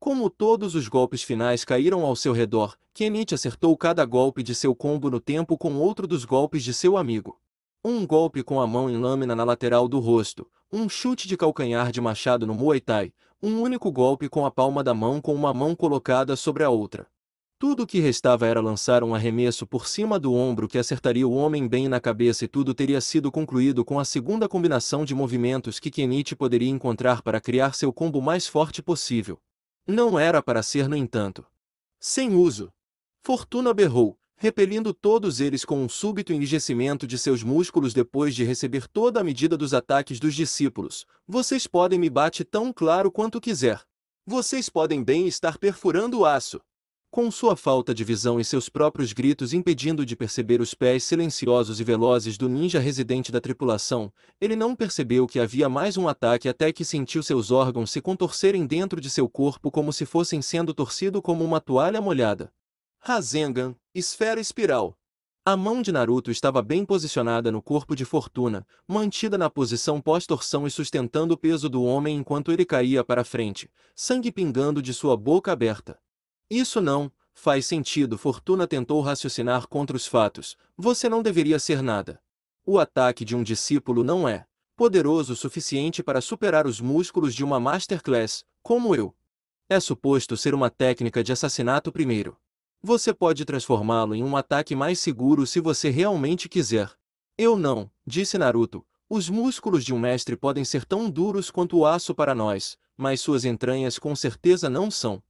Como todos os golpes finais caíram ao seu redor, Kenichi acertou cada golpe de seu combo no tempo com outro dos golpes de seu amigo. Um golpe com a mão em lâmina na lateral do rosto, um chute de calcanhar de machado no Muay Thai, um único golpe com a palma da mão com uma mão colocada sobre a outra. Tudo o que restava era lançar um arremesso por cima do ombro que acertaria o homem bem na cabeça e tudo teria sido concluído com a segunda combinação de movimentos que Kenichi poderia encontrar para criar seu combo mais forte possível. Não era para ser, no entanto. Sem uso. Fortuna berrou, repelindo todos eles com um súbito enrijecimento de seus músculos depois de receber toda a medida dos ataques dos discípulos. Vocês podem me bater tão claro quanto quiser. Vocês podem bem estar perfurando o aço. Com sua falta de visão e seus próprios gritos impedindo de perceber os pés silenciosos e velozes do ninja residente da tripulação, ele não percebeu que havia mais um ataque até que sentiu seus órgãos se contorcerem dentro de seu corpo como se fossem sendo torcido como uma toalha molhada. Rasengan, esfera espiral. A mão de Naruto estava bem posicionada no corpo de Fortuna, mantida na posição pós-torção e sustentando o peso do homem enquanto ele caía para frente, sangue pingando de sua boca aberta. Isso não faz sentido. Fortuna tentou raciocinar contra os fatos. Você não deveria ser nada. O ataque de um discípulo não é poderoso o suficiente para superar os músculos de uma Masterclass, como eu. É suposto ser uma técnica de assassinato primeiro. Você pode transformá-lo em um ataque mais seguro se você realmente quiser. Eu não, disse Naruto. Os músculos de um mestre podem ser tão duros quanto o aço para nós, mas suas entranhas com certeza não são.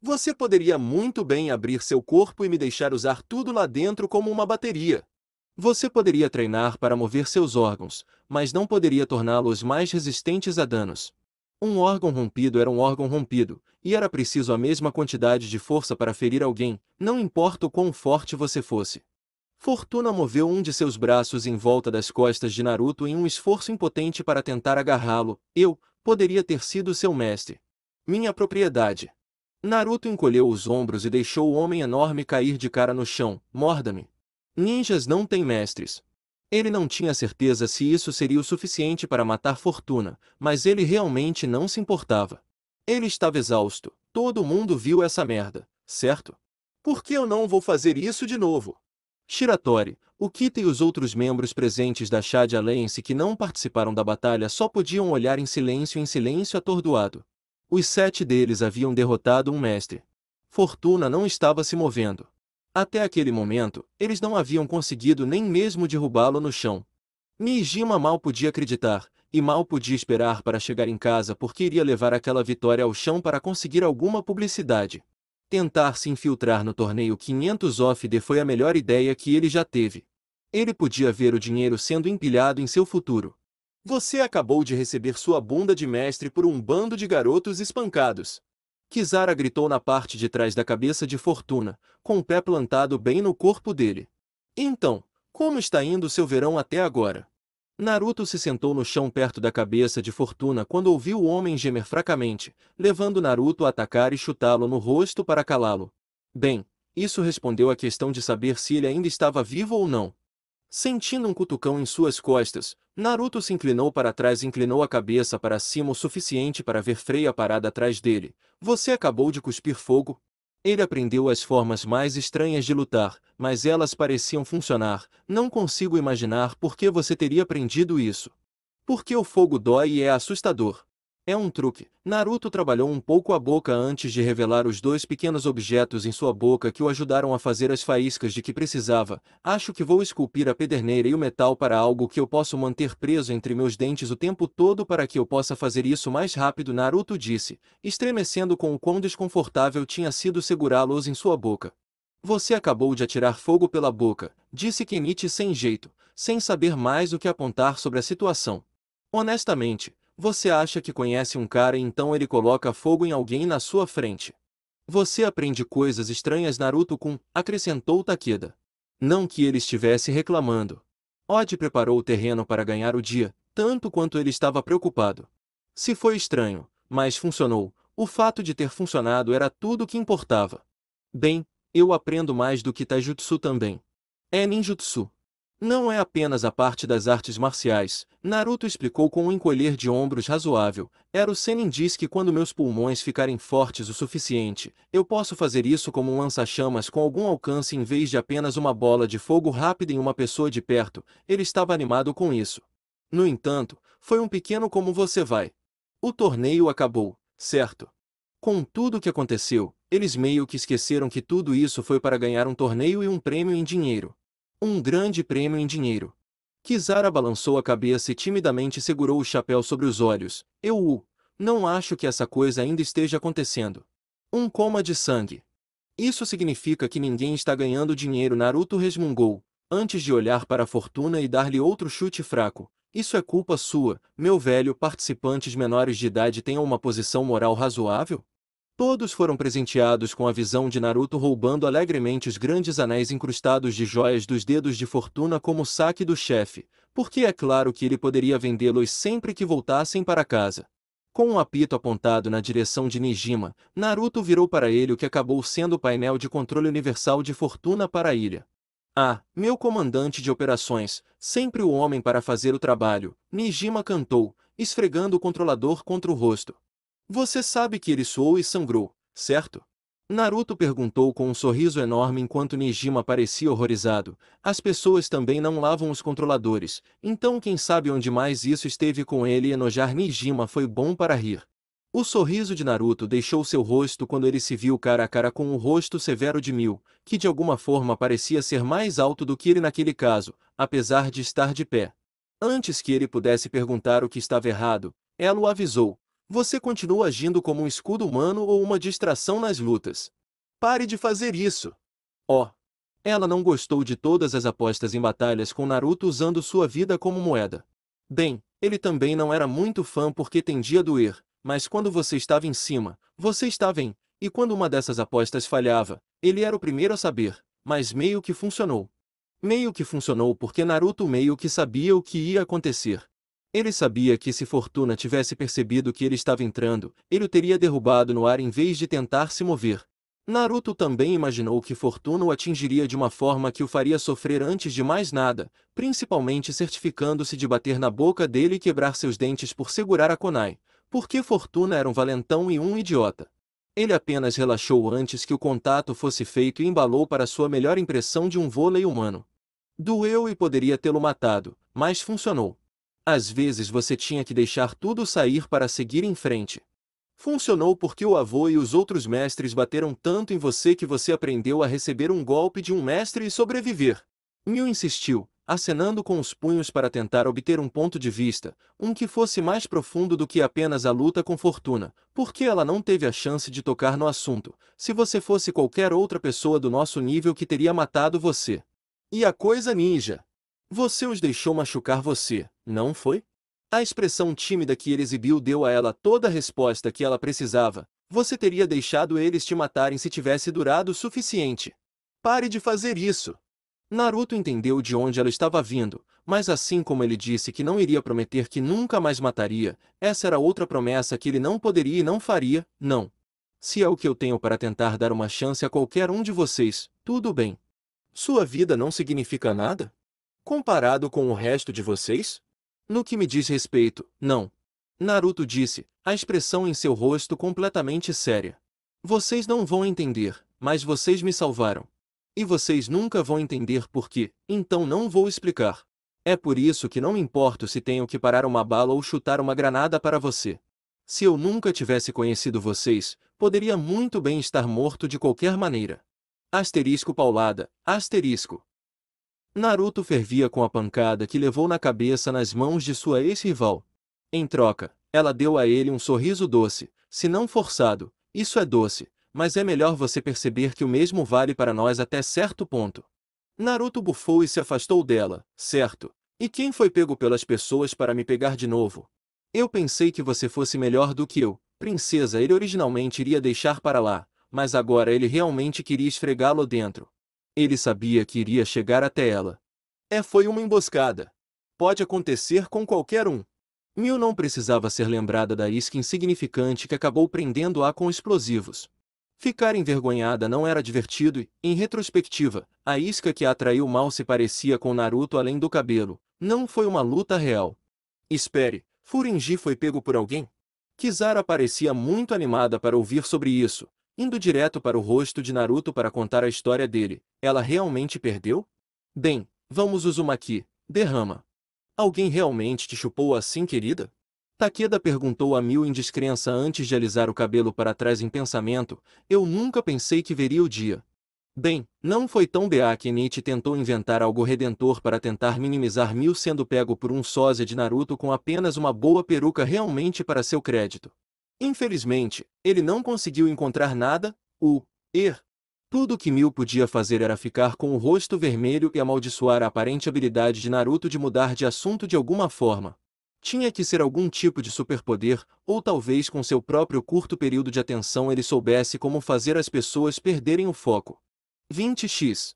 Você poderia muito bem abrir seu corpo e me deixar usar tudo lá dentro como uma bateria. Você poderia treinar para mover seus órgãos, mas não poderia torná-los mais resistentes a danos. Um órgão rompido era um órgão rompido, e era preciso a mesma quantidade de força para ferir alguém, não importa o quão forte você fosse. Fortuna moveu um de seus braços em volta das costas de Naruto em um esforço impotente para tentar agarrá-lo. Eu poderia ter sido seu mestre. Minha propriedade. Naruto encolheu os ombros e deixou o homem enorme cair de cara no chão. Morda-me. Ninjas não têm mestres. Ele não tinha certeza se isso seria o suficiente para matar Fortuna, mas ele realmente não se importava. Ele estava exausto. Todo mundo viu essa merda, certo? Por que eu não vou fazer isso de novo? Shiratori, o Kita e os outros membros presentes da Shad Alliance que não participaram da batalha só podiam olhar em silêncio atordoado. Os 7 deles haviam derrotado um mestre. Fortuna não estava se movendo. Até aquele momento, eles não haviam conseguido nem mesmo derrubá-lo no chão. Mishima mal podia acreditar, e mal podia esperar para chegar em casa porque iria levar aquela vitória ao chão para conseguir alguma publicidade. Tentar se infiltrar no torneio 500 OFD foi a melhor ideia que ele já teve. Ele podia ver o dinheiro sendo empilhado em seu futuro. Você acabou de receber sua bunda de mestre por um bando de garotos espancados. Kizara gritou na parte de trás da cabeça de Fortuna, com o pé plantado bem no corpo dele. Então, como está indo seu verão até agora? Naruto se sentou no chão perto da cabeça de Fortuna quando ouviu o homem gemer fracamente, levando Naruto a atacar e chutá-lo no rosto para calá-lo. Bem, isso respondeu à questão de saber se ele ainda estava vivo ou não. Sentindo um cutucão em suas costas, Naruto se inclinou para trás e inclinou a cabeça para cima o suficiente para ver Freya parada atrás dele. Você acabou de cuspir fogo? Ele aprendeu as formas mais estranhas de lutar, mas elas pareciam funcionar. Não consigo imaginar por que você teria aprendido isso. Porque o fogo dói e é assustador. É um truque. Naruto trabalhou um pouco a boca antes de revelar os dois pequenos objetos em sua boca que o ajudaram a fazer as faíscas de que precisava. Acho que vou esculpir a pederneira e o metal para algo que eu posso manter preso entre meus dentes o tempo todo para que eu possa fazer isso mais rápido, Naruto disse, estremecendo com o quão desconfortável tinha sido segurá-los em sua boca. Você acabou de atirar fogo pela boca, disse Kenichi sem jeito, sem saber mais o que apontar sobre a situação. Honestamente, você acha que conhece um cara e então ele coloca fogo em alguém na sua frente. Você aprende coisas estranhas, Naruto-kun, acrescentou Takeda. Não que ele estivesse reclamando. Odd preparou o terreno para ganhar o dia, tanto quanto ele estava preocupado. Se foi estranho, mas funcionou, o fato de ter funcionado era tudo o que importava. Bem, eu aprendo mais do que taijutsu também. É ninjutsu. Não é apenas a parte das artes marciais, Naruto explicou com um encolher de ombros razoável. Era o Sennin diz que quando meus pulmões ficarem fortes o suficiente, eu posso fazer isso como um lança-chamas com algum alcance em vez de apenas uma bola de fogo rápida em uma pessoa de perto. Ele estava animado com isso. No entanto, foi um pequeno como você vai. O torneio acabou, certo? Com tudo o que aconteceu, eles meio que esqueceram que tudo isso foi para ganhar um torneio e um prêmio em dinheiro. Um grande prêmio em dinheiro. Kizara balançou a cabeça e timidamente segurou o chapéu sobre os olhos. Não acho que essa coisa ainda esteja acontecendo. Um coma de sangue. Isso significa que ninguém está ganhando dinheiro, Naruto resmungou, antes de olhar para a Fortuna e dar-lhe outro chute fraco. Isso é culpa sua, meu velho. Participantes menores de idade tenham uma posição moral razoável? Todos foram presenteados com a visão de Naruto roubando alegremente os grandes anéis incrustados de joias dos dedos de Fortuna como saque do chefe, porque é claro que ele poderia vendê-los sempre que voltassem para casa. Com um apito apontado na direção de Nijima, Naruto virou para ele o que acabou sendo o painel de controle universal de Fortuna para a ilha. Ah, meu comandante de operações, sempre o homem para fazer o trabalho, Nijima cantou, esfregando o controlador contra o rosto. Você sabe que ele suou e sangrou, certo? Naruto perguntou com um sorriso enorme enquanto Nijima parecia horrorizado. As pessoas também não lavam os controladores, então quem sabe onde mais isso esteve com ele e enojar Nijima foi bom para rir. O sorriso de Naruto deixou seu rosto quando ele se viu cara a cara com o rosto severo de Mil, que de alguma forma parecia ser mais alto do que ele naquele caso, apesar de estar de pé. Antes que ele pudesse perguntar o que estava errado, ela o avisou. Você continua agindo como um escudo humano ou uma distração nas lutas. Pare de fazer isso. Oh! Ela não gostou de todas as apostas em batalhas com Naruto usando sua vida como moeda. Bem, ele também não era muito fã porque tendia a doer, mas quando você estava em cima, você estava em, e quando uma dessas apostas falhava, ele era o primeiro a saber, mas meio que funcionou. Meio que funcionou porque Naruto meio que sabia o que ia acontecer. Ele sabia que se Fortuna tivesse percebido que ele estava entrando, ele o teria derrubado no ar em vez de tentar se mover. Naruto também imaginou que Fortuna o atingiria de uma forma que o faria sofrer antes de mais nada, principalmente certificando-se de bater na boca dele e quebrar seus dentes por segurar a kunai, porque Fortuna era um valentão e um idiota. Ele apenas relaxou antes que o contato fosse feito e embalou para sua melhor impressão de um vôlei humano. Doeu e poderia tê-lo matado, mas funcionou. Às vezes você tinha que deixar tudo sair para seguir em frente. Funcionou porque o avô e os outros mestres bateram tanto em você que você aprendeu a receber um golpe de um mestre e sobreviver. Mil insistiu, acenando com os punhos para tentar obter um ponto de vista, um que fosse mais profundo do que apenas a luta com Fortuna, porque ela não teve a chance de tocar no assunto, se você fosse qualquer outra pessoa do nosso nível que teria matado você. E a coisa ninja. Você os deixou machucar você, não foi? A expressão tímida que ele exibiu deu a ela toda a resposta que ela precisava. Você teria deixado eles te matarem se tivesse durado o suficiente. Pare de fazer isso. Naruto entendeu de onde ela estava vindo, mas assim como ele disse que não iria prometer que nunca mais mataria, essa era outra promessa que ele não poderia e não faria, não. Se é o que eu tenho para tentar dar uma chance a qualquer um de vocês, tudo bem. Sua vida não significa nada? Comparado com o resto de vocês? No que me diz respeito, não. Naruto disse, a expressão em seu rosto completamente séria. Vocês não vão entender, mas vocês me salvaram. E vocês nunca vão entender por quê, então não vou explicar. É por isso que não me importo se tenho que parar uma bala ou chutar uma granada para você. Se eu nunca tivesse conhecido vocês, poderia muito bem estar morto de qualquer maneira. Asterisco paulada, asterisco. Naruto fervia com a pancada que levou na cabeça nas mãos de sua ex-rival. Em troca, ela deu a ele um sorriso doce, se não forçado, isso é doce, mas é melhor você perceber que o mesmo vale para nós até certo ponto. Naruto bufou e se afastou dela, certo? E quem foi pego pelas pessoas para me pegar de novo? Eu pensei que você fosse melhor do que eu, princesa. Ele originalmente iria deixar para lá, mas agora ele realmente queria esfregá-lo dentro. Ele sabia que iria chegar até ela. Foi uma emboscada. Pode acontecer com qualquer um. Mil não precisava ser lembrada da isca insignificante que acabou prendendo-a com explosivos. Ficar envergonhada não era divertido e, em retrospectiva, a isca que a atraiu mal se parecia com Naruto além do cabelo. Não foi uma luta real. Espere, Furinji foi pego por alguém? Kizara parecia muito animada para ouvir sobre isso, indo direto para o rosto de Naruto para contar a história dele. Ela realmente perdeu? Bem, vamos Uzumaki, derrama. Alguém realmente te chupou assim, querida? Takeda perguntou a Mil em descrença antes de alisar o cabelo para trás em pensamento. Eu nunca pensei que veria o dia. Bem, não foi tão BA que Nietzsche tentou inventar algo redentor para tentar minimizar Mil sendo pego por um sósia de Naruto com apenas uma boa peruca realmente para seu crédito. Infelizmente, ele não conseguiu encontrar nada, tudo que Mil podia fazer era ficar com o rosto vermelho e amaldiçoar a aparente habilidade de Naruto de mudar de assunto de alguma forma. Tinha que ser algum tipo de superpoder, ou talvez com seu próprio curto período de atenção ele soubesse como fazer as pessoas perderem o foco. 20x.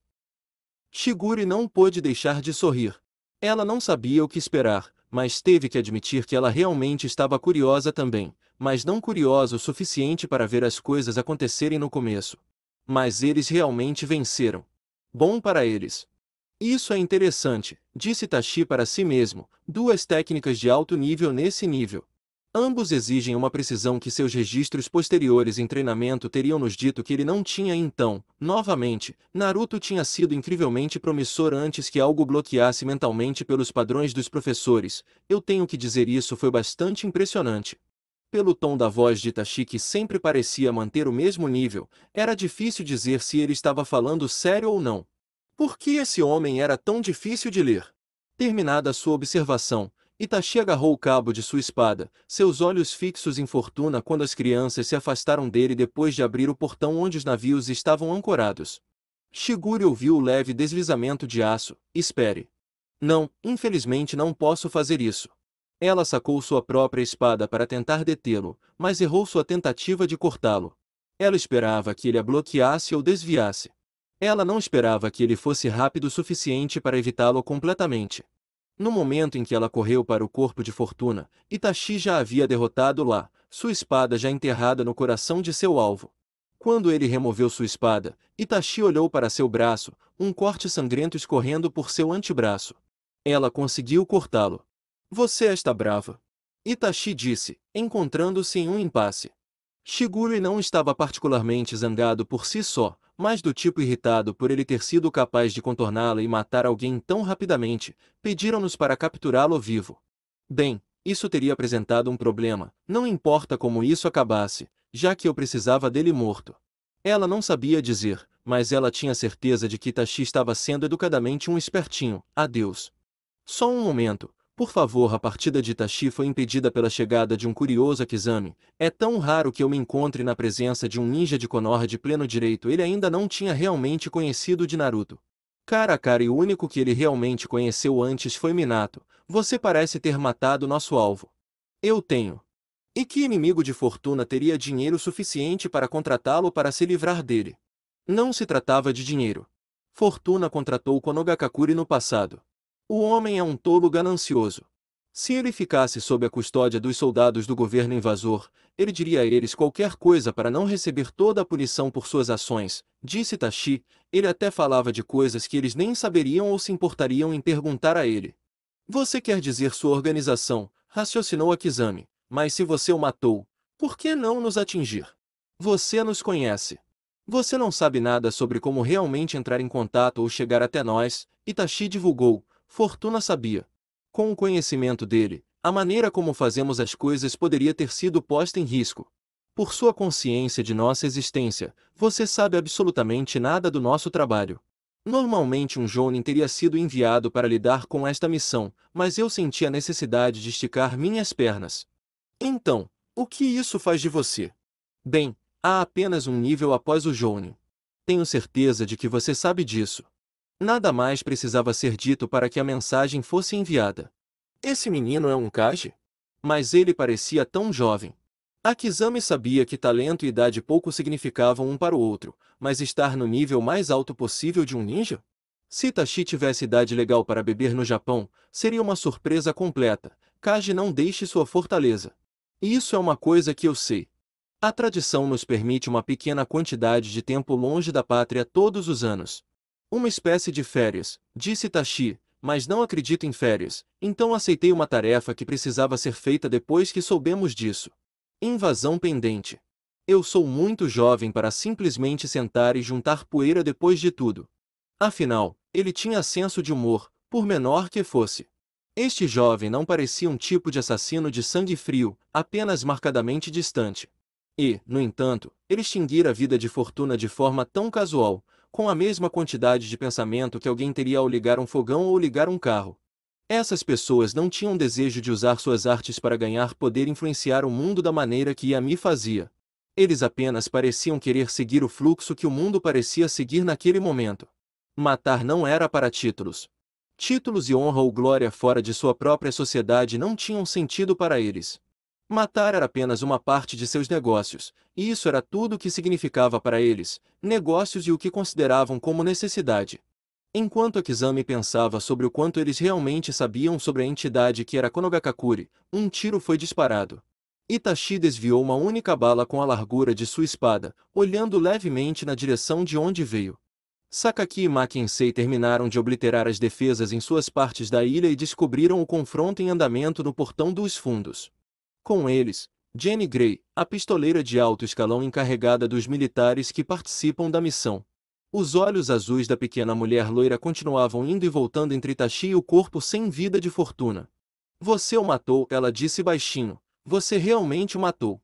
Shigure não pôde deixar de sorrir. Ela não sabia o que esperar, mas teve que admitir que ela realmente estava curiosa também, mas não curiosa o suficiente para ver as coisas acontecerem no começo. Mas eles realmente venceram. Bom para eles. Isso é interessante, disse Itachi para si mesmo, duas técnicas de alto nível nesse nível. Ambos exigem uma precisão que seus registros posteriores em treinamento teriam nos dito que ele não tinha então. Novamente, Naruto tinha sido incrivelmente promissor antes que algo bloqueasse mentalmente pelos padrões dos professores. Eu tenho que dizer, isso foi bastante impressionante. Pelo tom da voz de Itachi que sempre parecia manter o mesmo nível, era difícil dizer se ele estava falando sério ou não. Por que esse homem era tão difícil de ler? Terminada sua observação, Itachi agarrou o cabo de sua espada, seus olhos fixos em Fortuna quando as crianças se afastaram dele depois de abrir o portão onde os navios estavam ancorados. Shigure ouviu o leve deslizamento de aço. Espere. Não, infelizmente não posso fazer isso. Ela sacou sua própria espada para tentar detê-lo, mas errou sua tentativa de cortá-lo. Ela esperava que ele a bloqueasse ou desviasse. Ela não esperava que ele fosse rápido o suficiente para evitá-lo completamente. No momento em que ela correu para o corpo de Fortuna, Itachi já havia derrotado lá, sua espada já enterrada no coração de seu alvo. Quando ele removeu sua espada, Itachi olhou para seu braço, um corte sangrento escorrendo por seu antebraço. Ela conseguiu cortá-lo. Você está brava. Itachi disse, encontrando-se em um impasse. Shigure não estava particularmente zangado por si só, mas do tipo irritado por ele ter sido capaz de contorná-la e matar alguém tão rapidamente. Pediram-nos para capturá-lo vivo. Bem, isso teria apresentado um problema, não importa como isso acabasse, já que eu precisava dele morto. Ela não sabia dizer, mas ela tinha certeza de que Itachi estava sendo educadamente um espertinho. Adeus. Só um momento. Por favor, a partida de Itachi foi impedida pela chegada de um curioso Akizami. É tão raro que eu me encontre na presença de um ninja de Konoha de pleno direito. Ele ainda não tinha realmente conhecido de Naruto. Cara a cara, e o único que ele realmente conheceu antes foi Minato. Você parece ter matado nosso alvo. Eu tenho. E que inimigo de Fortuna teria dinheiro suficiente para contratá-lo para se livrar dele? Não se tratava de dinheiro. Fortuna contratou Konogakakure no passado. O homem é um tolo ganancioso. Se ele ficasse sob a custódia dos soldados do governo invasor, ele diria a eles qualquer coisa para não receber toda a punição por suas ações, disse Itachi. Ele até falava de coisas que eles nem saberiam ou se importariam em perguntar a ele. Você quer dizer sua organização, raciocinou Akizami, mas se você o matou, por que não nos atingir? Você nos conhece. Você não sabe nada sobre como realmente entrar em contato ou chegar até nós, Itachi divulgou. Fortuna sabia. Com o conhecimento dele, a maneira como fazemos as coisas poderia ter sido posta em risco. Por sua consciência de nossa existência, você sabe absolutamente nada do nosso trabalho. Normalmente um Jounin teria sido enviado para lidar com esta missão, mas eu senti a necessidade de esticar minhas pernas. Então, o que isso faz de você? Bem, há apenas um nível após o Jounin. Tenho certeza de que você sabe disso. Nada mais precisava ser dito para que a mensagem fosse enviada. Esse menino é um Kage? Mas ele parecia tão jovem. Akizami sabia que talento e idade pouco significavam um para o outro, mas estar no nível mais alto possível de um ninja? Se Itachi tivesse idade legal para beber no Japão, seria uma surpresa completa. Kage não deixe sua fortaleza. E isso é uma coisa que eu sei. A tradição nos permite uma pequena quantidade de tempo longe da pátria todos os anos. Uma espécie de férias, disse Itachi, mas não acredito em férias, então aceitei uma tarefa que precisava ser feita depois que soubemos disso. Invasão pendente. Eu sou muito jovem para simplesmente sentar e juntar poeira depois de tudo. Afinal, ele tinha senso de humor, por menor que fosse. Este jovem não parecia um tipo de assassino de sangue frio, apenas marcadamente distante. E, no entanto, ele extinguira a vida de Fortuna de forma tão casual, com a mesma quantidade de pensamento que alguém teria ao ligar um fogão ou ligar um carro. Essas pessoas não tinham desejo de usar suas artes para ganhar poder e influenciar o mundo da maneira que Yami fazia. Eles apenas pareciam querer seguir o fluxo que o mundo parecia seguir naquele momento. Matar não era para títulos. Títulos e honra ou glória fora de sua própria sociedade não tinham sentido para eles. Matar era apenas uma parte de seus negócios, e isso era tudo o que significava para eles, negócios e o que consideravam como necessidade. Enquanto Akizami pensava sobre o quanto eles realmente sabiam sobre a entidade que era Konogakakure, um tiro foi disparado. Itachi desviou uma única bala com a largura de sua espada, olhando levemente na direção de onde veio. Sakaki e Mackenzie terminaram de obliterar as defesas em suas partes da ilha e descobriram o confronto em andamento no portão dos fundos. Com eles, Jenny Gray, a pistoleira de alto escalão encarregada dos militares que participam da missão. Os olhos azuis da pequena mulher loira continuavam indo e voltando entre Itachi e o corpo sem vida de Fortuna. Você o matou, ela disse baixinho. Você realmente o matou.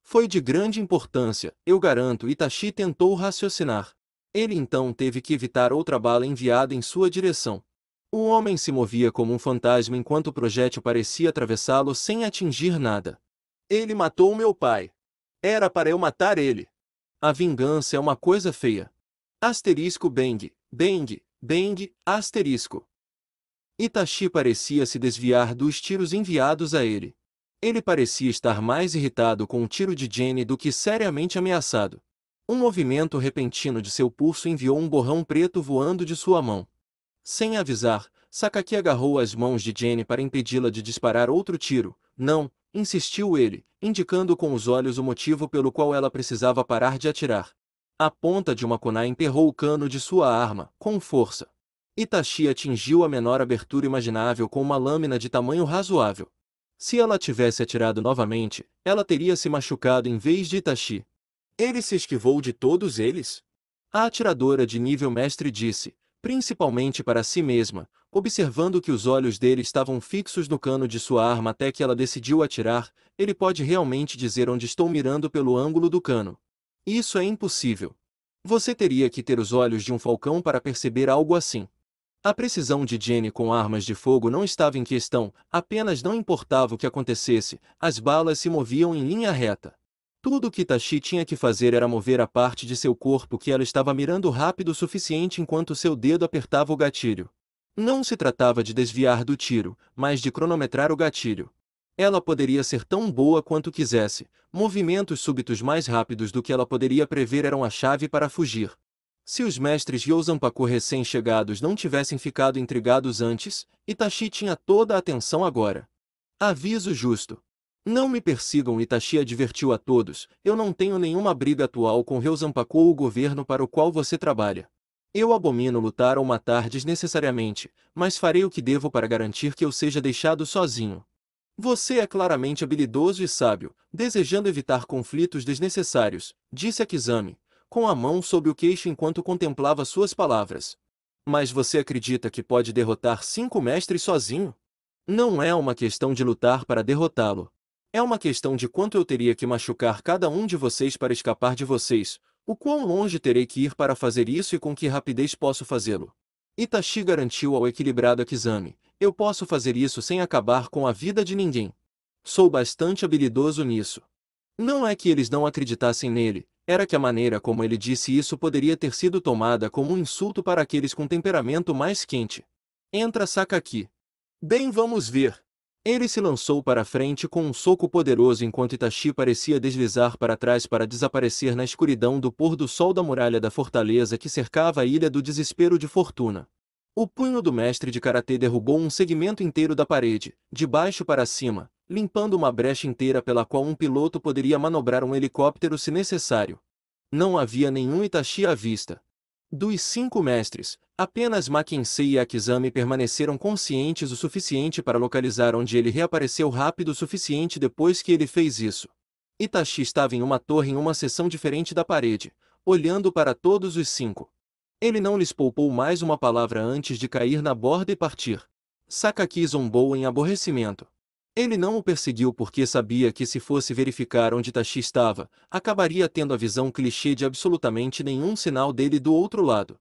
Foi de grande importância, eu garanto. Itachi tentou raciocinar. Ele então teve que evitar outra bala enviada em sua direção. O homem se movia como um fantasma enquanto o projétil parecia atravessá-lo sem atingir nada. Ele matou meu pai. Era para eu matar ele. A vingança é uma coisa feia. Asterisco bang, bang, bang, asterisco. Itachi parecia se desviar dos tiros enviados a ele. Ele parecia estar mais irritado com o tiro de Jenny do que seriamente ameaçado. Um movimento repentino de seu pulso enviou um borrão preto voando de sua mão. Sem avisar, Sakaki agarrou as mãos de Jenny para impedi-la de disparar outro tiro. Não, insistiu ele, indicando com os olhos o motivo pelo qual ela precisava parar de atirar. A ponta de uma kunai emperrou o cano de sua arma, com força. Itachi atingiu a menor abertura imaginável com uma lâmina de tamanho razoável. Se ela tivesse atirado novamente, ela teria se machucado em vez de Itachi. Ele se esquivou de todos eles? A atiradora de nível mestre disse, principalmente para si mesma, observando que os olhos dele estavam fixos no cano de sua arma até que ela decidiu atirar. Ele pode realmente dizer onde estou mirando pelo ângulo do cano. Isso é impossível. Você teria que ter os olhos de um falcão para perceber algo assim. A precisão de Jenny com armas de fogo não estava em questão, apenas não importava o que acontecesse, as balas se moviam em linha reta. Tudo o que Itachi tinha que fazer era mover a parte de seu corpo que ela estava mirando rápido o suficiente enquanto seu dedo apertava o gatilho. Não se tratava de desviar do tiro, mas de cronometrar o gatilho. Ela poderia ser tão boa quanto quisesse, movimentos súbitos mais rápidos do que ela poderia prever eram a chave para fugir. Se os mestres Ryozanpaku recém-chegados não tivessem ficado intrigados antes, Itachi tinha toda a atenção agora. Aviso justo. Não me persigam, Itachi advertiu a todos, eu não tenho nenhuma briga atual com Ryozanpaku ou o governo para o qual você trabalha. Eu abomino lutar ou matar desnecessariamente, mas farei o que devo para garantir que eu seja deixado sozinho. Você é claramente habilidoso e sábio, desejando evitar conflitos desnecessários, disse Akizami, com a mão sob o queixo enquanto contemplava suas palavras. Mas você acredita que pode derrotar 5 mestres sozinho? Não é uma questão de lutar para derrotá-lo. É uma questão de quanto eu teria que machucar cada um de vocês para escapar de vocês, o quão longe terei que ir para fazer isso e com que rapidez posso fazê-lo. Itachi garantiu ao equilibrado Akizami, eu posso fazer isso sem acabar com a vida de ninguém. Sou bastante habilidoso nisso. Não é que eles não acreditassem nele, era que a maneira como ele disse isso poderia ter sido tomada como um insulto para aqueles com temperamento mais quente. Entra Sakaki. Bem, vamos ver. Ele se lançou para a frente com um soco poderoso enquanto Itachi parecia deslizar para trás para desaparecer na escuridão do pôr do sol da muralha da fortaleza que cercava a Ilha do Desespero de Fortuna. O punho do mestre de karatê derrubou um segmento inteiro da parede, de baixo para cima, limpando uma brecha inteira pela qual um piloto poderia manobrar um helicóptero se necessário. Não havia nenhum Itachi à vista. Dos 5 mestres, apenas Mackenzie e Akizami permaneceram conscientes o suficiente para localizar onde ele reapareceu rápido o suficiente depois que ele fez isso. Itachi estava em uma torre em uma seção diferente da parede, olhando para todos os 5. Ele não lhes poupou mais uma palavra antes de cair na borda e partir. Sakaki zombou em aborrecimento. Ele não o perseguiu porque sabia que se fosse verificar onde Itachi estava, acabaria tendo a visão clichê de absolutamente nenhum sinal dele do outro lado.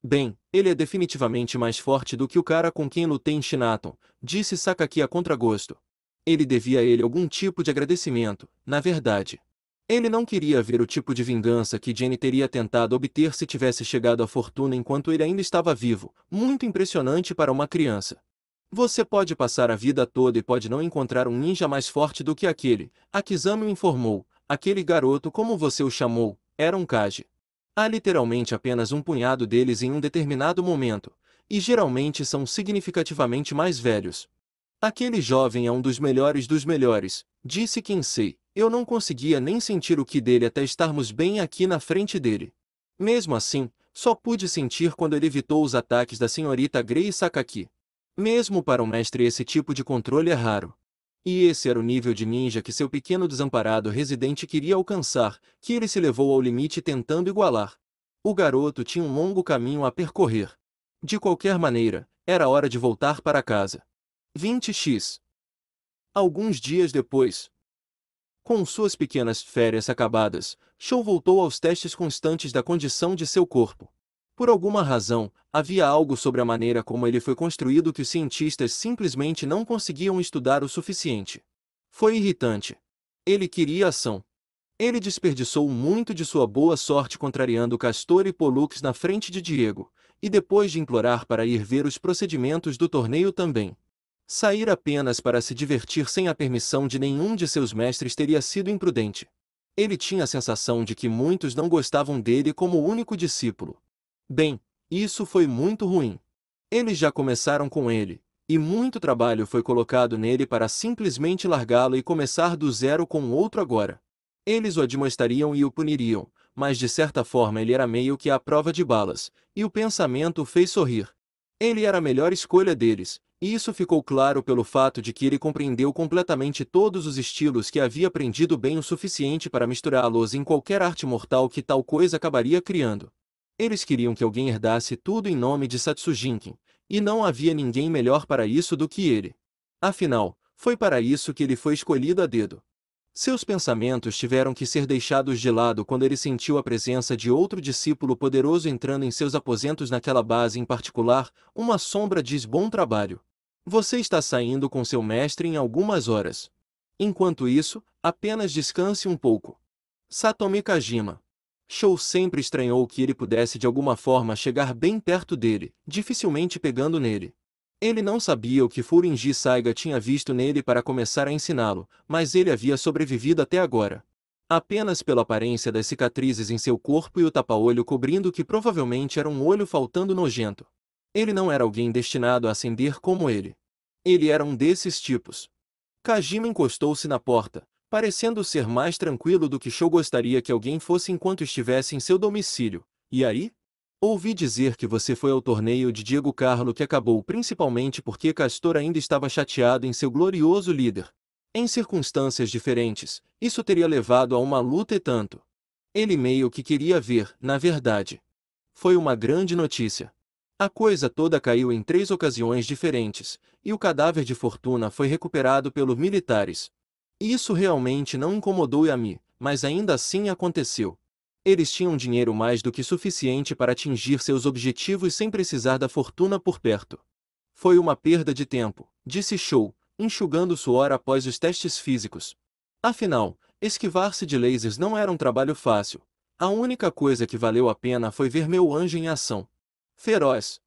Bem, ele é definitivamente mais forte do que o cara com quem lutei em Shinaton, disse Sakaki a contragosto. Ele devia a ele algum tipo de agradecimento, na verdade. Ele não queria ver o tipo de vingança que Jenny teria tentado obter se tivesse chegado à fortuna enquanto ele ainda estava vivo, muito impressionante para uma criança. Você pode passar a vida toda e pode não encontrar um ninja mais forte do que aquele, Akizami o informou. Aquele garoto, como você o chamou, era um Kage. Há literalmente apenas um punhado deles em um determinado momento, e geralmente são significativamente mais velhos. Aquele jovem é um dos melhores, disse Kinsei. Eu não conseguia nem sentir o ki dele até estarmos bem aqui na frente dele. Mesmo assim, só pude sentir quando ele evitou os ataques da senhorita Grey e Sakaki. Mesmo para um mestre esse tipo de controle é raro. E esse era o nível de ninja que seu pequeno desamparado residente queria alcançar, que ele se levou ao limite tentando igualar. O garoto tinha um longo caminho a percorrer. De qualquer maneira, era hora de voltar para casa. 20x. Alguns dias depois, com suas pequenas férias acabadas, Shou voltou aos testes constantes da condição de seu corpo. Por alguma razão, havia algo sobre a maneira como ele foi construído que os cientistas simplesmente não conseguiam estudar o suficiente. Foi irritante. Ele queria ação. Ele desperdiçou muito de sua boa sorte contrariando Castor e Pollux na frente de Diego, e depois de implorar para ir ver os procedimentos do torneio também. Sair apenas para se divertir sem a permissão de nenhum de seus mestres teria sido imprudente. Ele tinha a sensação de que muitos não gostavam dele como o único discípulo. Bem, isso foi muito ruim. Eles já começaram com ele, e muito trabalho foi colocado nele para simplesmente largá-lo e começar do zero com outro agora. Eles o admoestariam e o puniriam, mas de certa forma ele era meio que à prova de balas, e o pensamento o fez sorrir. Ele era a melhor escolha deles, e isso ficou claro pelo fato de que ele compreendeu completamente todos os estilos que havia aprendido bem o suficiente para misturá-los em qualquer arte mortal que tal coisa acabaria criando. Eles queriam que alguém herdasse tudo em nome de Satsujinkin, e não havia ninguém melhor para isso do que ele. Afinal, foi para isso que ele foi escolhido a dedo. Seus pensamentos tiveram que ser deixados de lado quando ele sentiu a presença de outro discípulo poderoso entrando em seus aposentos naquela base em particular. Uma sombra diz bom trabalho. Você está saindo com seu mestre em algumas horas. Enquanto isso, apenas descanse um pouco. Satomi Kajima. Shou sempre estranhou que ele pudesse de alguma forma chegar bem perto dele, dificilmente pegando nele. Ele não sabia o que Furinji Saiga tinha visto nele para começar a ensiná-lo, mas ele havia sobrevivido até agora. Apenas pela aparência das cicatrizes em seu corpo e o tapa-olho cobrindo o que provavelmente era um olho faltando nojento. Ele não era alguém destinado a ascender como ele. Ele era um desses tipos. Kajima encostou-se na porta, parecendo ser mais tranquilo do que Shou gostaria que alguém fosse enquanto estivesse em seu domicílio. E aí? Ouvi dizer que você foi ao torneio de Diego Carlo que acabou principalmente porque Castor ainda estava chateado em seu glorioso líder. Em circunstâncias diferentes, isso teria levado a uma luta e tanto. Ele meio que queria ver, na verdade. Foi uma grande notícia. A coisa toda caiu em 3 ocasiões diferentes, e o cadáver de Fortuna foi recuperado pelos militares. Isso realmente não incomodou Yami, mas ainda assim aconteceu. Eles tinham dinheiro mais do que suficiente para atingir seus objetivos sem precisar da Fortuna por perto. Foi uma perda de tempo, disse Shou, enxugando suor após os testes físicos. Afinal, esquivar-se de lasers não era um trabalho fácil. A única coisa que valeu a pena foi ver meu anjo em ação. Feroz.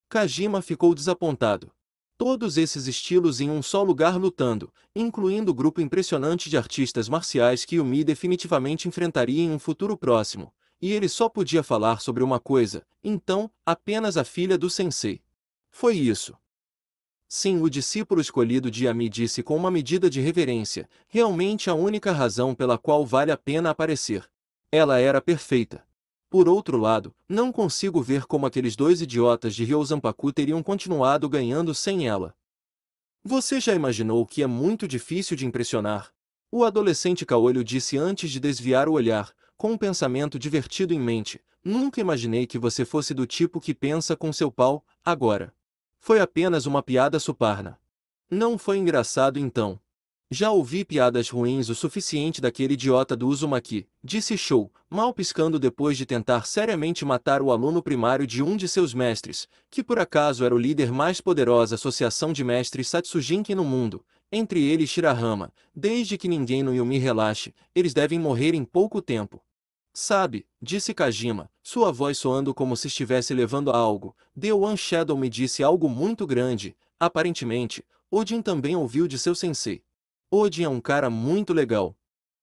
Kajima ficou desapontado. Todos esses estilos em um só lugar lutando, incluindo o grupo impressionante de artistas marciais que Yumi definitivamente enfrentaria em um futuro próximo, e ele só podia falar sobre uma coisa, então, apenas a filha do sensei. Foi isso. Sim, o discípulo escolhido de Yami disse com uma medida de reverência, realmente a única razão pela qual vale a pena aparecer. Ela era perfeita. Por outro lado, não consigo ver como aqueles 2 idiotas de Ryosanpaku teriam continuado ganhando sem ela. Você já imaginou que é muito difícil de impressionar? O adolescente caolho disse antes de desviar o olhar, com um pensamento divertido em mente. Nunca imaginei que você fosse do tipo que pensa com seu pau, agora. Foi apenas uma piada suparna. Não foi engraçado então. Já ouvi piadas ruins o suficiente daquele idiota do Uzumaki, disse Shou, mal piscando depois de tentar seriamente matar o aluno primário de um de seus mestres, que por acaso era o líder mais poderosa associação de mestres Satsujinki no mundo, entre ele e Shirahama. Desde que ninguém no Yumi relaxe, eles devem morrer em pouco tempo. Sabe, disse Kajima, sua voz soando como se estivesse levando a algo. The One Shadow me disse algo muito grande, aparentemente, Odin também ouviu de seu sensei. Odin é um cara muito legal.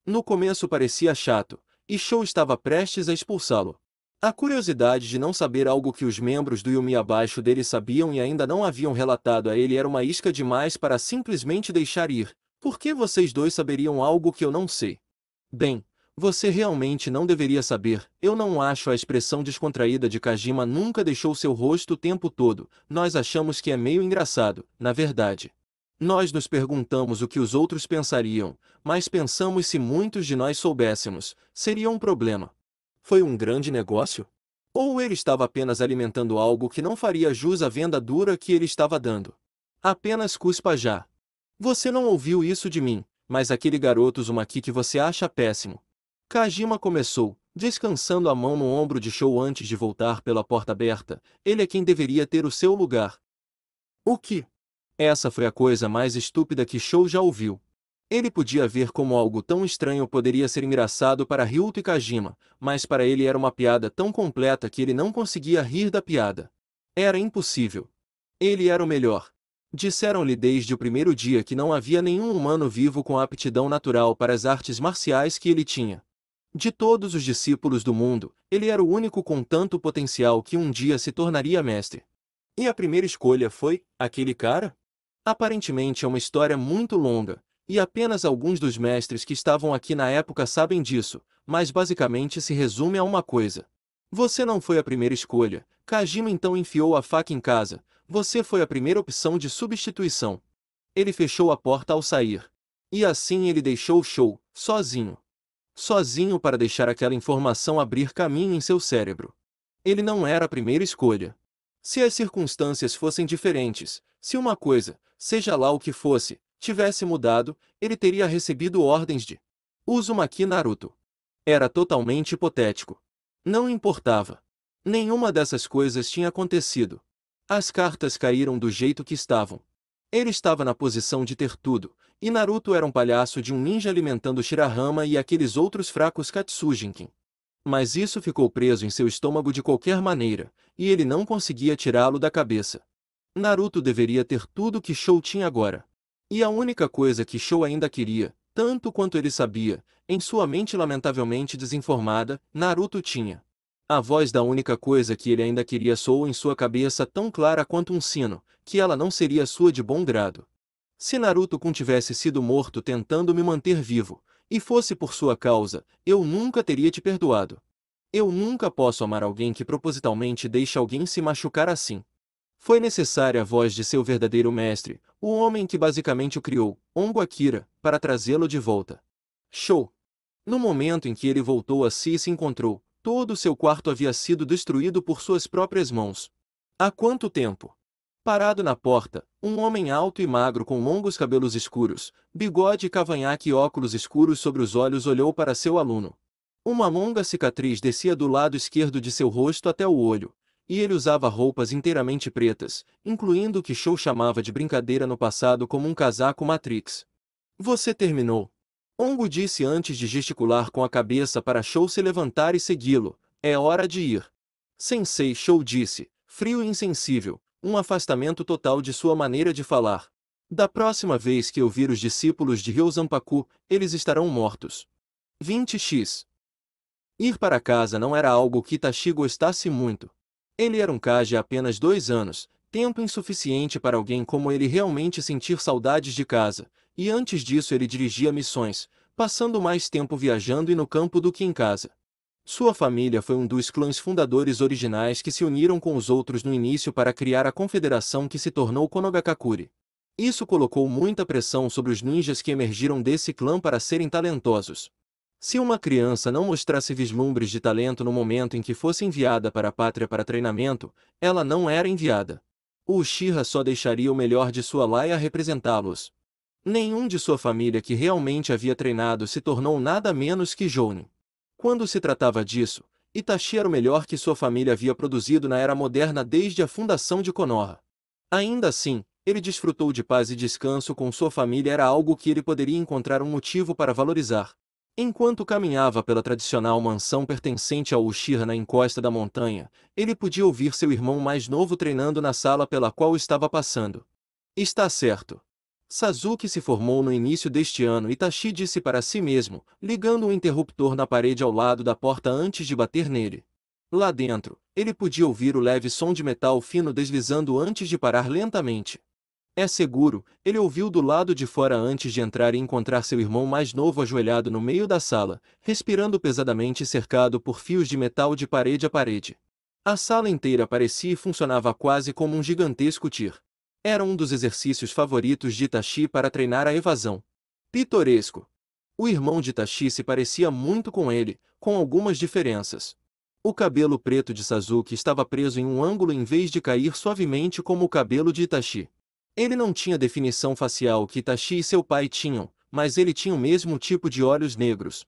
No começo parecia chato, e Shou estava prestes a expulsá-lo. A curiosidade de não saber algo que os membros do Yumi abaixo dele sabiam e ainda não haviam relatado a ele era uma isca demais para simplesmente deixar ir. Por que vocês dois saberiam algo que eu não sei? Bem, você realmente não deveria saber. Eu não acho a expressão descontraída de Kajima nunca deixou seu rosto o tempo todo. Nós achamos que é meio engraçado, na verdade. Nós nos perguntamos o que os outros pensariam, mas pensamos se muitos de nós soubéssemos, seria um problema. Foi um grande negócio? Ou ele estava apenas alimentando algo que não faria jus à venda dura que ele estava dando? Apenas cuspa já. Você não ouviu isso de mim, mas aquele garoto Uzumaki que você acha péssimo. Kajima começou, descansando a mão no ombro de Shou antes de voltar pela porta aberta. Ele é quem deveria ter o seu lugar. O que? Essa foi a coisa mais estúpida que Shou já ouviu. Ele podia ver como algo tão estranho poderia ser engraçado para Ryuto e Kajima, mas para ele era uma piada tão completa que ele não conseguia rir da piada. Era impossível. Ele era o melhor. Disseram-lhe desde o primeiro dia que não havia nenhum humano vivo com a aptidão natural para as artes marciais que ele tinha. De todos os discípulos do mundo, ele era o único com tanto potencial que um dia se tornaria mestre. E a primeira escolha foi, aquele cara? Aparentemente é uma história muito longa, e apenas alguns dos mestres que estavam aqui na época sabem disso, mas basicamente se resume a uma coisa. Você não foi a primeira escolha. Kajima então enfiou a faca em casa. Você foi a primeira opção de substituição. Ele fechou a porta ao sair. E assim ele deixou o Shou, sozinho. Sozinho para deixar aquela informação abrir caminho em seu cérebro. Ele não era a primeira escolha. Se as circunstâncias fossem diferentes, se uma coisa, seja lá o que fosse, tivesse mudado, ele teria recebido ordens de Uzumaki Naruto. Era totalmente hipotético. Não importava. Nenhuma dessas coisas tinha acontecido. As cartas caíram do jeito que estavam. Ele estava na posição de ter tudo, E Naruto era um palhaço de um ninja alimentando Shirahama e aqueles outros fracos Katsujinkin. Mas isso ficou preso em seu estômago de qualquer maneira, e ele não conseguia tirá-lo da cabeça. Naruto deveria ter tudo que Shou tinha agora. E a única coisa que Shou ainda queria, tanto quanto ele sabia, em sua mente lamentavelmente desinformada, Naruto tinha. A voz da única coisa que ele ainda queria soou em sua cabeça tão clara quanto um sino, que ela não seria sua de bom grado. Se Naruto-kun tivesse sido morto tentando me manter vivo, e fosse por sua causa, eu nunca teria te perdoado. Eu nunca posso amar alguém que propositalmente deixa alguém se machucar assim. Foi necessária a voz de seu verdadeiro mestre, o homem que basicamente o criou, Hongo Akira, para trazê-lo de volta. Show! No momento em que ele voltou a si e se encontrou, todo o seu quarto havia sido destruído por suas próprias mãos. Há quanto tempo? Parado na porta, um homem alto e magro com longos cabelos escuros, bigode e cavanhaque e óculos escuros sobre os olhos olhou para seu aluno. Uma longa cicatriz descia do lado esquerdo de seu rosto até o olho, e ele usava roupas inteiramente pretas, incluindo o que Shou chamava de brincadeira no passado como um casaco Matrix. Você terminou. Hongo disse antes de gesticular com a cabeça para Shou se levantar e segui-lo. É hora de ir. Sensei, Shou disse, frio e insensível, um afastamento total de sua maneira de falar. Da próxima vez que eu vir os discípulos de Ryosanpaku, eles estarão mortos. 20x. Ir para casa não era algo que Itachi gostasse muito. Ele era um Kage há apenas 2 anos, tempo insuficiente para alguém como ele realmente sentir saudades de casa, e antes disso ele dirigia missões, passando mais tempo viajando e no campo do que em casa. Sua família foi um dos clãs fundadores originais que se uniram com os outros no início para criar a confederação que se tornou Konogakakure. Isso colocou muita pressão sobre os ninjas que emergiram desse clã para serem talentosos. Se uma criança não mostrasse vislumbres de talento no momento em que fosse enviada para a pátria para treinamento, ela não era enviada. O Uchiha só deixaria o melhor de sua laia representá-los. Nenhum de sua família que realmente havia treinado se tornou nada menos que Jounin. Quando se tratava disso, Itachi era o melhor que sua família havia produzido na era moderna desde a fundação de Konoha. Ainda assim, ele desfrutou de paz e descanso com sua família, era algo que ele poderia encontrar um motivo para valorizar. Enquanto caminhava pela tradicional mansão pertencente ao Uchiha na encosta da montanha, ele podia ouvir seu irmão mais novo treinando na sala pela qual estava passando. Está certo. Sasuke se formou no início deste ano, Itachi disse para si mesmo, ligando um interruptor na parede ao lado da porta antes de bater nele. Lá dentro, ele podia ouvir o leve som de metal fino deslizando antes de parar lentamente. É seguro, ele ouviu do lado de fora antes de entrar e encontrar seu irmão mais novo ajoelhado no meio da sala, respirando pesadamente cercado por fios de metal de parede a parede. A sala inteira parecia e funcionava quase como um gigantesco tir. Era um dos exercícios favoritos de Itachi para treinar a evasão. Pitoresco. O irmão de Itachi se parecia muito com ele, com algumas diferenças. O cabelo preto de Sasuke estava preso em um ângulo em vez de cair suavemente como o cabelo de Itachi. Ele não tinha definição facial que Itachi e seu pai tinham, mas ele tinha o mesmo tipo de olhos negros.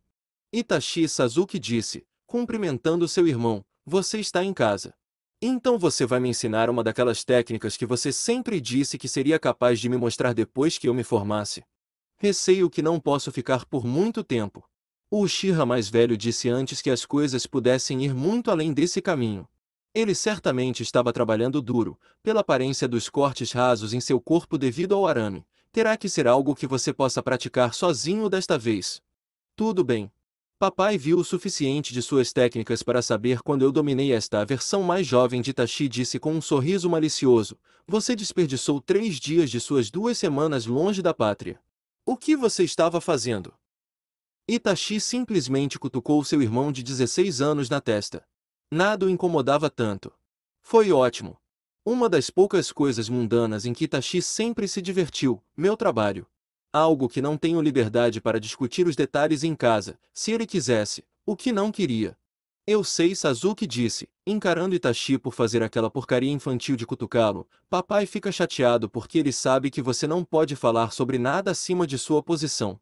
Itachi Sasuke disse, cumprimentando seu irmão, você está em casa. Então você vai me ensinar uma daquelas técnicas que você sempre disse que seria capaz de me mostrar depois que eu me formasse. Receio que não posso ficar por muito tempo. O Uchiha mais velho disse antes que as coisas pudessem ir muito além desse caminho. Ele certamente estava trabalhando duro, pela aparência dos cortes rasos em seu corpo devido ao arame. Terá que ser algo que você possa praticar sozinho desta vez. Tudo bem. Papai viu o suficiente de suas técnicas para saber quando eu dominei esta. A versão mais jovem de Itachi disse com um sorriso malicioso, você desperdiçou 3 dias de suas 2 semanas longe da pátria. O que você estava fazendo? Itachi simplesmente cutucou seu irmão de 16 anos na testa. Nada o incomodava tanto. Foi ótimo. Uma das poucas coisas mundanas em que Itachi sempre se divertiu, meu trabalho. Algo que não tenho liberdade para discutir os detalhes em casa, se ele quisesse, o que não queria. Eu sei, Sasuke disse, encarando Itachi por fazer aquela porcaria infantil de cutucá-lo. Papai fica chateado porque ele sabe que você não pode falar sobre nada acima de sua posição.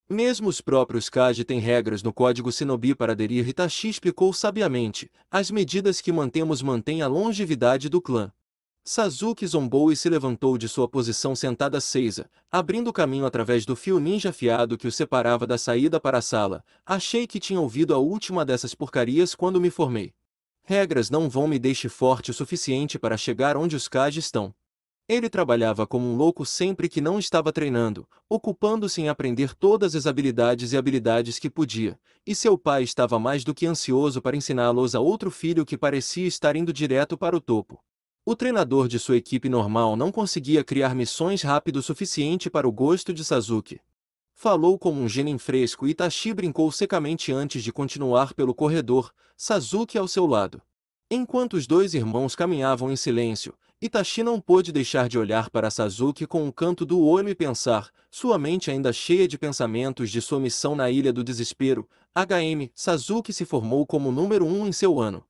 Mesmo os próprios Kage têm regras no código Shinobi para aderir. Itachi explicou sabiamente, as medidas que mantemos mantêm a longevidade do clã. Sasuke zombou e se levantou de sua posição sentada Seiza, abrindo caminho através do fio ninja afiado que o separava da saída para a sala. Achei que tinha ouvido a última dessas porcarias quando me formei. Regras não vão me deixar forte o suficiente para chegar onde os Kage estão. Ele trabalhava como um louco sempre que não estava treinando, ocupando-se em aprender todas as habilidades que podia, e seu pai estava mais do que ansioso para ensiná-los a outro filho que parecia estar indo direto para o topo. O treinador de sua equipe normal não conseguia criar missões rápido o suficiente para o gosto de Sasuke. Falou como um genin fresco e Itachi brincou secamente antes de continuar pelo corredor, Sasuke ao seu lado. Enquanto os dois irmãos caminhavam em silêncio, Itachi não pôde deixar de olhar para Sasuke com um canto do olho e pensar, sua mente ainda cheia de pensamentos de sua missão na Ilha do Desespero. Sasuke se formou como número 1 em seu ano.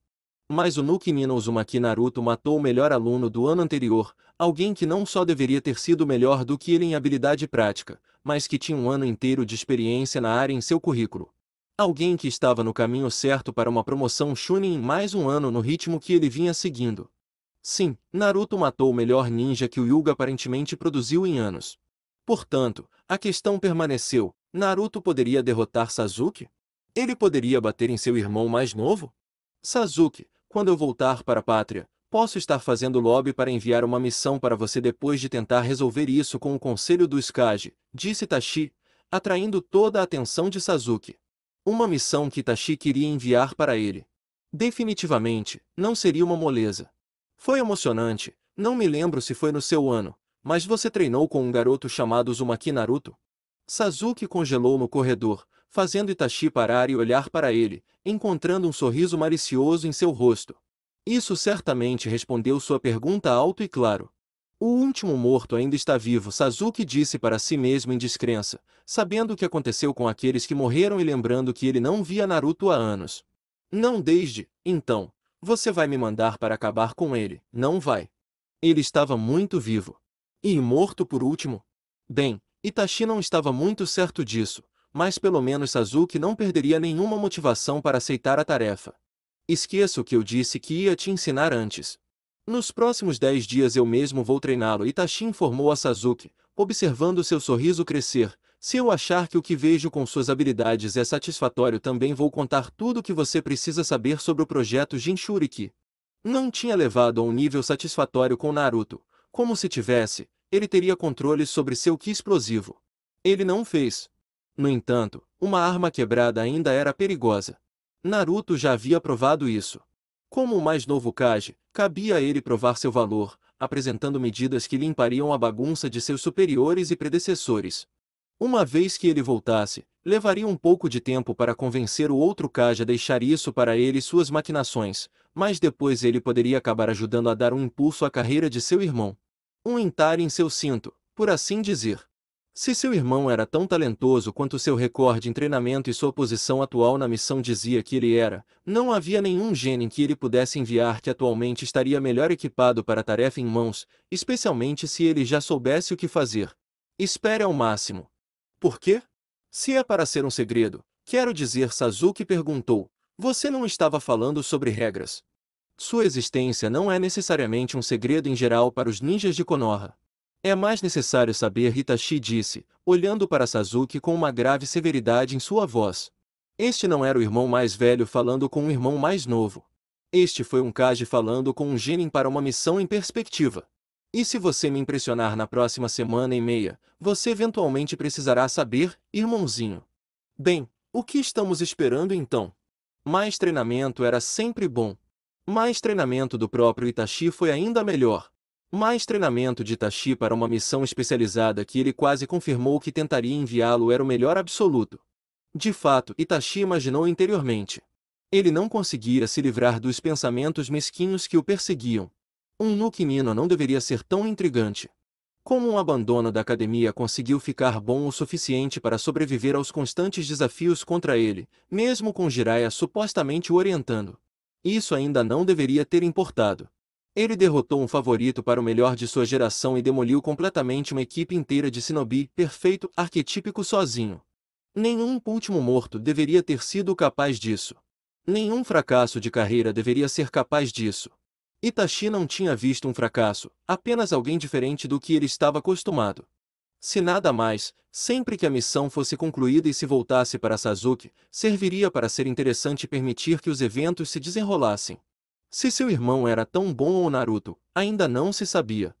Mas o Nuke Nino Uzumaki Naruto matou o melhor aluno do ano anterior, alguém que não só deveria ter sido melhor do que ele em habilidade prática, mas que tinha um ano inteiro de experiência na área em seu currículo. Alguém que estava no caminho certo para uma promoção Chunin em mais um ano no ritmo que ele vinha seguindo. Sim, Naruto matou o melhor ninja que o Hyuga aparentemente produziu em anos. Portanto, a questão permaneceu: Naruto poderia derrotar Sasuke? Ele poderia bater em seu irmão mais novo? Sasuke, quando eu voltar para a pátria, posso estar fazendo lobby para enviar uma missão para você depois de tentar resolver isso com o conselho dos Kage, disse Itachi, atraindo toda a atenção de Sasuke. Uma missão que Itachi queria enviar para ele. Definitivamente, não seria uma moleza. Foi emocionante, não me lembro se foi no seu ano, mas você treinou com um garoto chamado Uzumaki Naruto? Sasuke congelou no corredor, fazendo Itachi parar e olhar para ele, encontrando um sorriso malicioso em seu rosto. Isso certamente respondeu sua pergunta alto e claro. O último morto ainda está vivo, Sasuke disse para si mesmo em descrença, sabendo o que aconteceu com aqueles que morreram e lembrando que ele não via Naruto há anos. Não desde, então, você vai me mandar para acabar com ele, não vai. Ele estava muito vivo. E morto por último? Bem, Itachi não estava muito certo disso, mas pelo menos Sasuke não perderia nenhuma motivação para aceitar a tarefa. Esqueça o que eu disse que ia te ensinar antes. Nos próximos 10 dias eu mesmo vou treiná-lo, Itachi informou a Sasuke, observando seu sorriso crescer. Se eu achar que o que vejo com suas habilidades é satisfatório, também vou contar tudo o que você precisa saber sobre o projeto Jinchuriki. Não tinha levado a um nível satisfatório com Naruto. Como se tivesse, ele teria controle sobre seu ki explosivo. Ele não fez. No entanto, uma arma quebrada ainda era perigosa. Naruto já havia provado isso. Como o mais novo Kage, cabia a ele provar seu valor, apresentando medidas que limpariam a bagunça de seus superiores e predecessores. Uma vez que ele voltasse, levaria um pouco de tempo para convencer o outro Kage a deixar isso para ele e suas maquinações, mas depois ele poderia acabar ajudando a dar um impulso à carreira de seu irmão. Um entalhe em seu cinto, por assim dizer. Se seu irmão era tão talentoso quanto seu recorde em treinamento e sua posição atual na missão dizia que ele era, não havia nenhum genin que ele pudesse enviar que atualmente estaria melhor equipado para a tarefa em mãos, especialmente se ele já soubesse o que fazer. Espere ao máximo. Por quê? Se é para ser um segredo, quero dizer, Sasuke perguntou, você não estava falando sobre regras. Sua existência não é necessariamente um segredo em geral para os ninjas de Konoha. É mais necessário saber, Itachi disse, olhando para Sasuke com uma grave severidade em sua voz. Este não era o irmão mais velho falando com um irmão mais novo. Este foi um Kage falando com um genin para uma missão em perspectiva. E se você me impressionar na próxima semana e meia, você eventualmente precisará saber, irmãozinho. Bem, o que estamos esperando então? Mais treinamento era sempre bom. Mais treinamento do próprio Itachi foi ainda melhor. Mais treinamento de Itachi para uma missão especializada que ele quase confirmou que tentaria enviá-lo era o melhor absoluto. De fato, Itachi imaginou interiormente. Ele não conseguira se livrar dos pensamentos mesquinhos que o perseguiam. Um Nuke Nino não deveria ser tão intrigante. Como um abandono da academia conseguiu ficar bom o suficiente para sobreviver aos constantes desafios contra ele, mesmo com Jiraiya supostamente o orientando. Isso ainda não deveria ter importado. Ele derrotou um favorito para o melhor de sua geração e demoliu completamente uma equipe inteira de shinobi, perfeito, arquetípico sozinho. Nenhum último morto deveria ter sido capaz disso. Nenhum fracasso de carreira deveria ser capaz disso. Itachi não tinha visto um fracasso, apenas alguém diferente do que ele estava acostumado. Se nada mais, sempre que a missão fosse concluída e se voltasse para Sasuke, serviria para ser interessante permitir que os eventos se desenrolassem. Se seu irmão era tão bom ou Naruto, ainda não se sabia.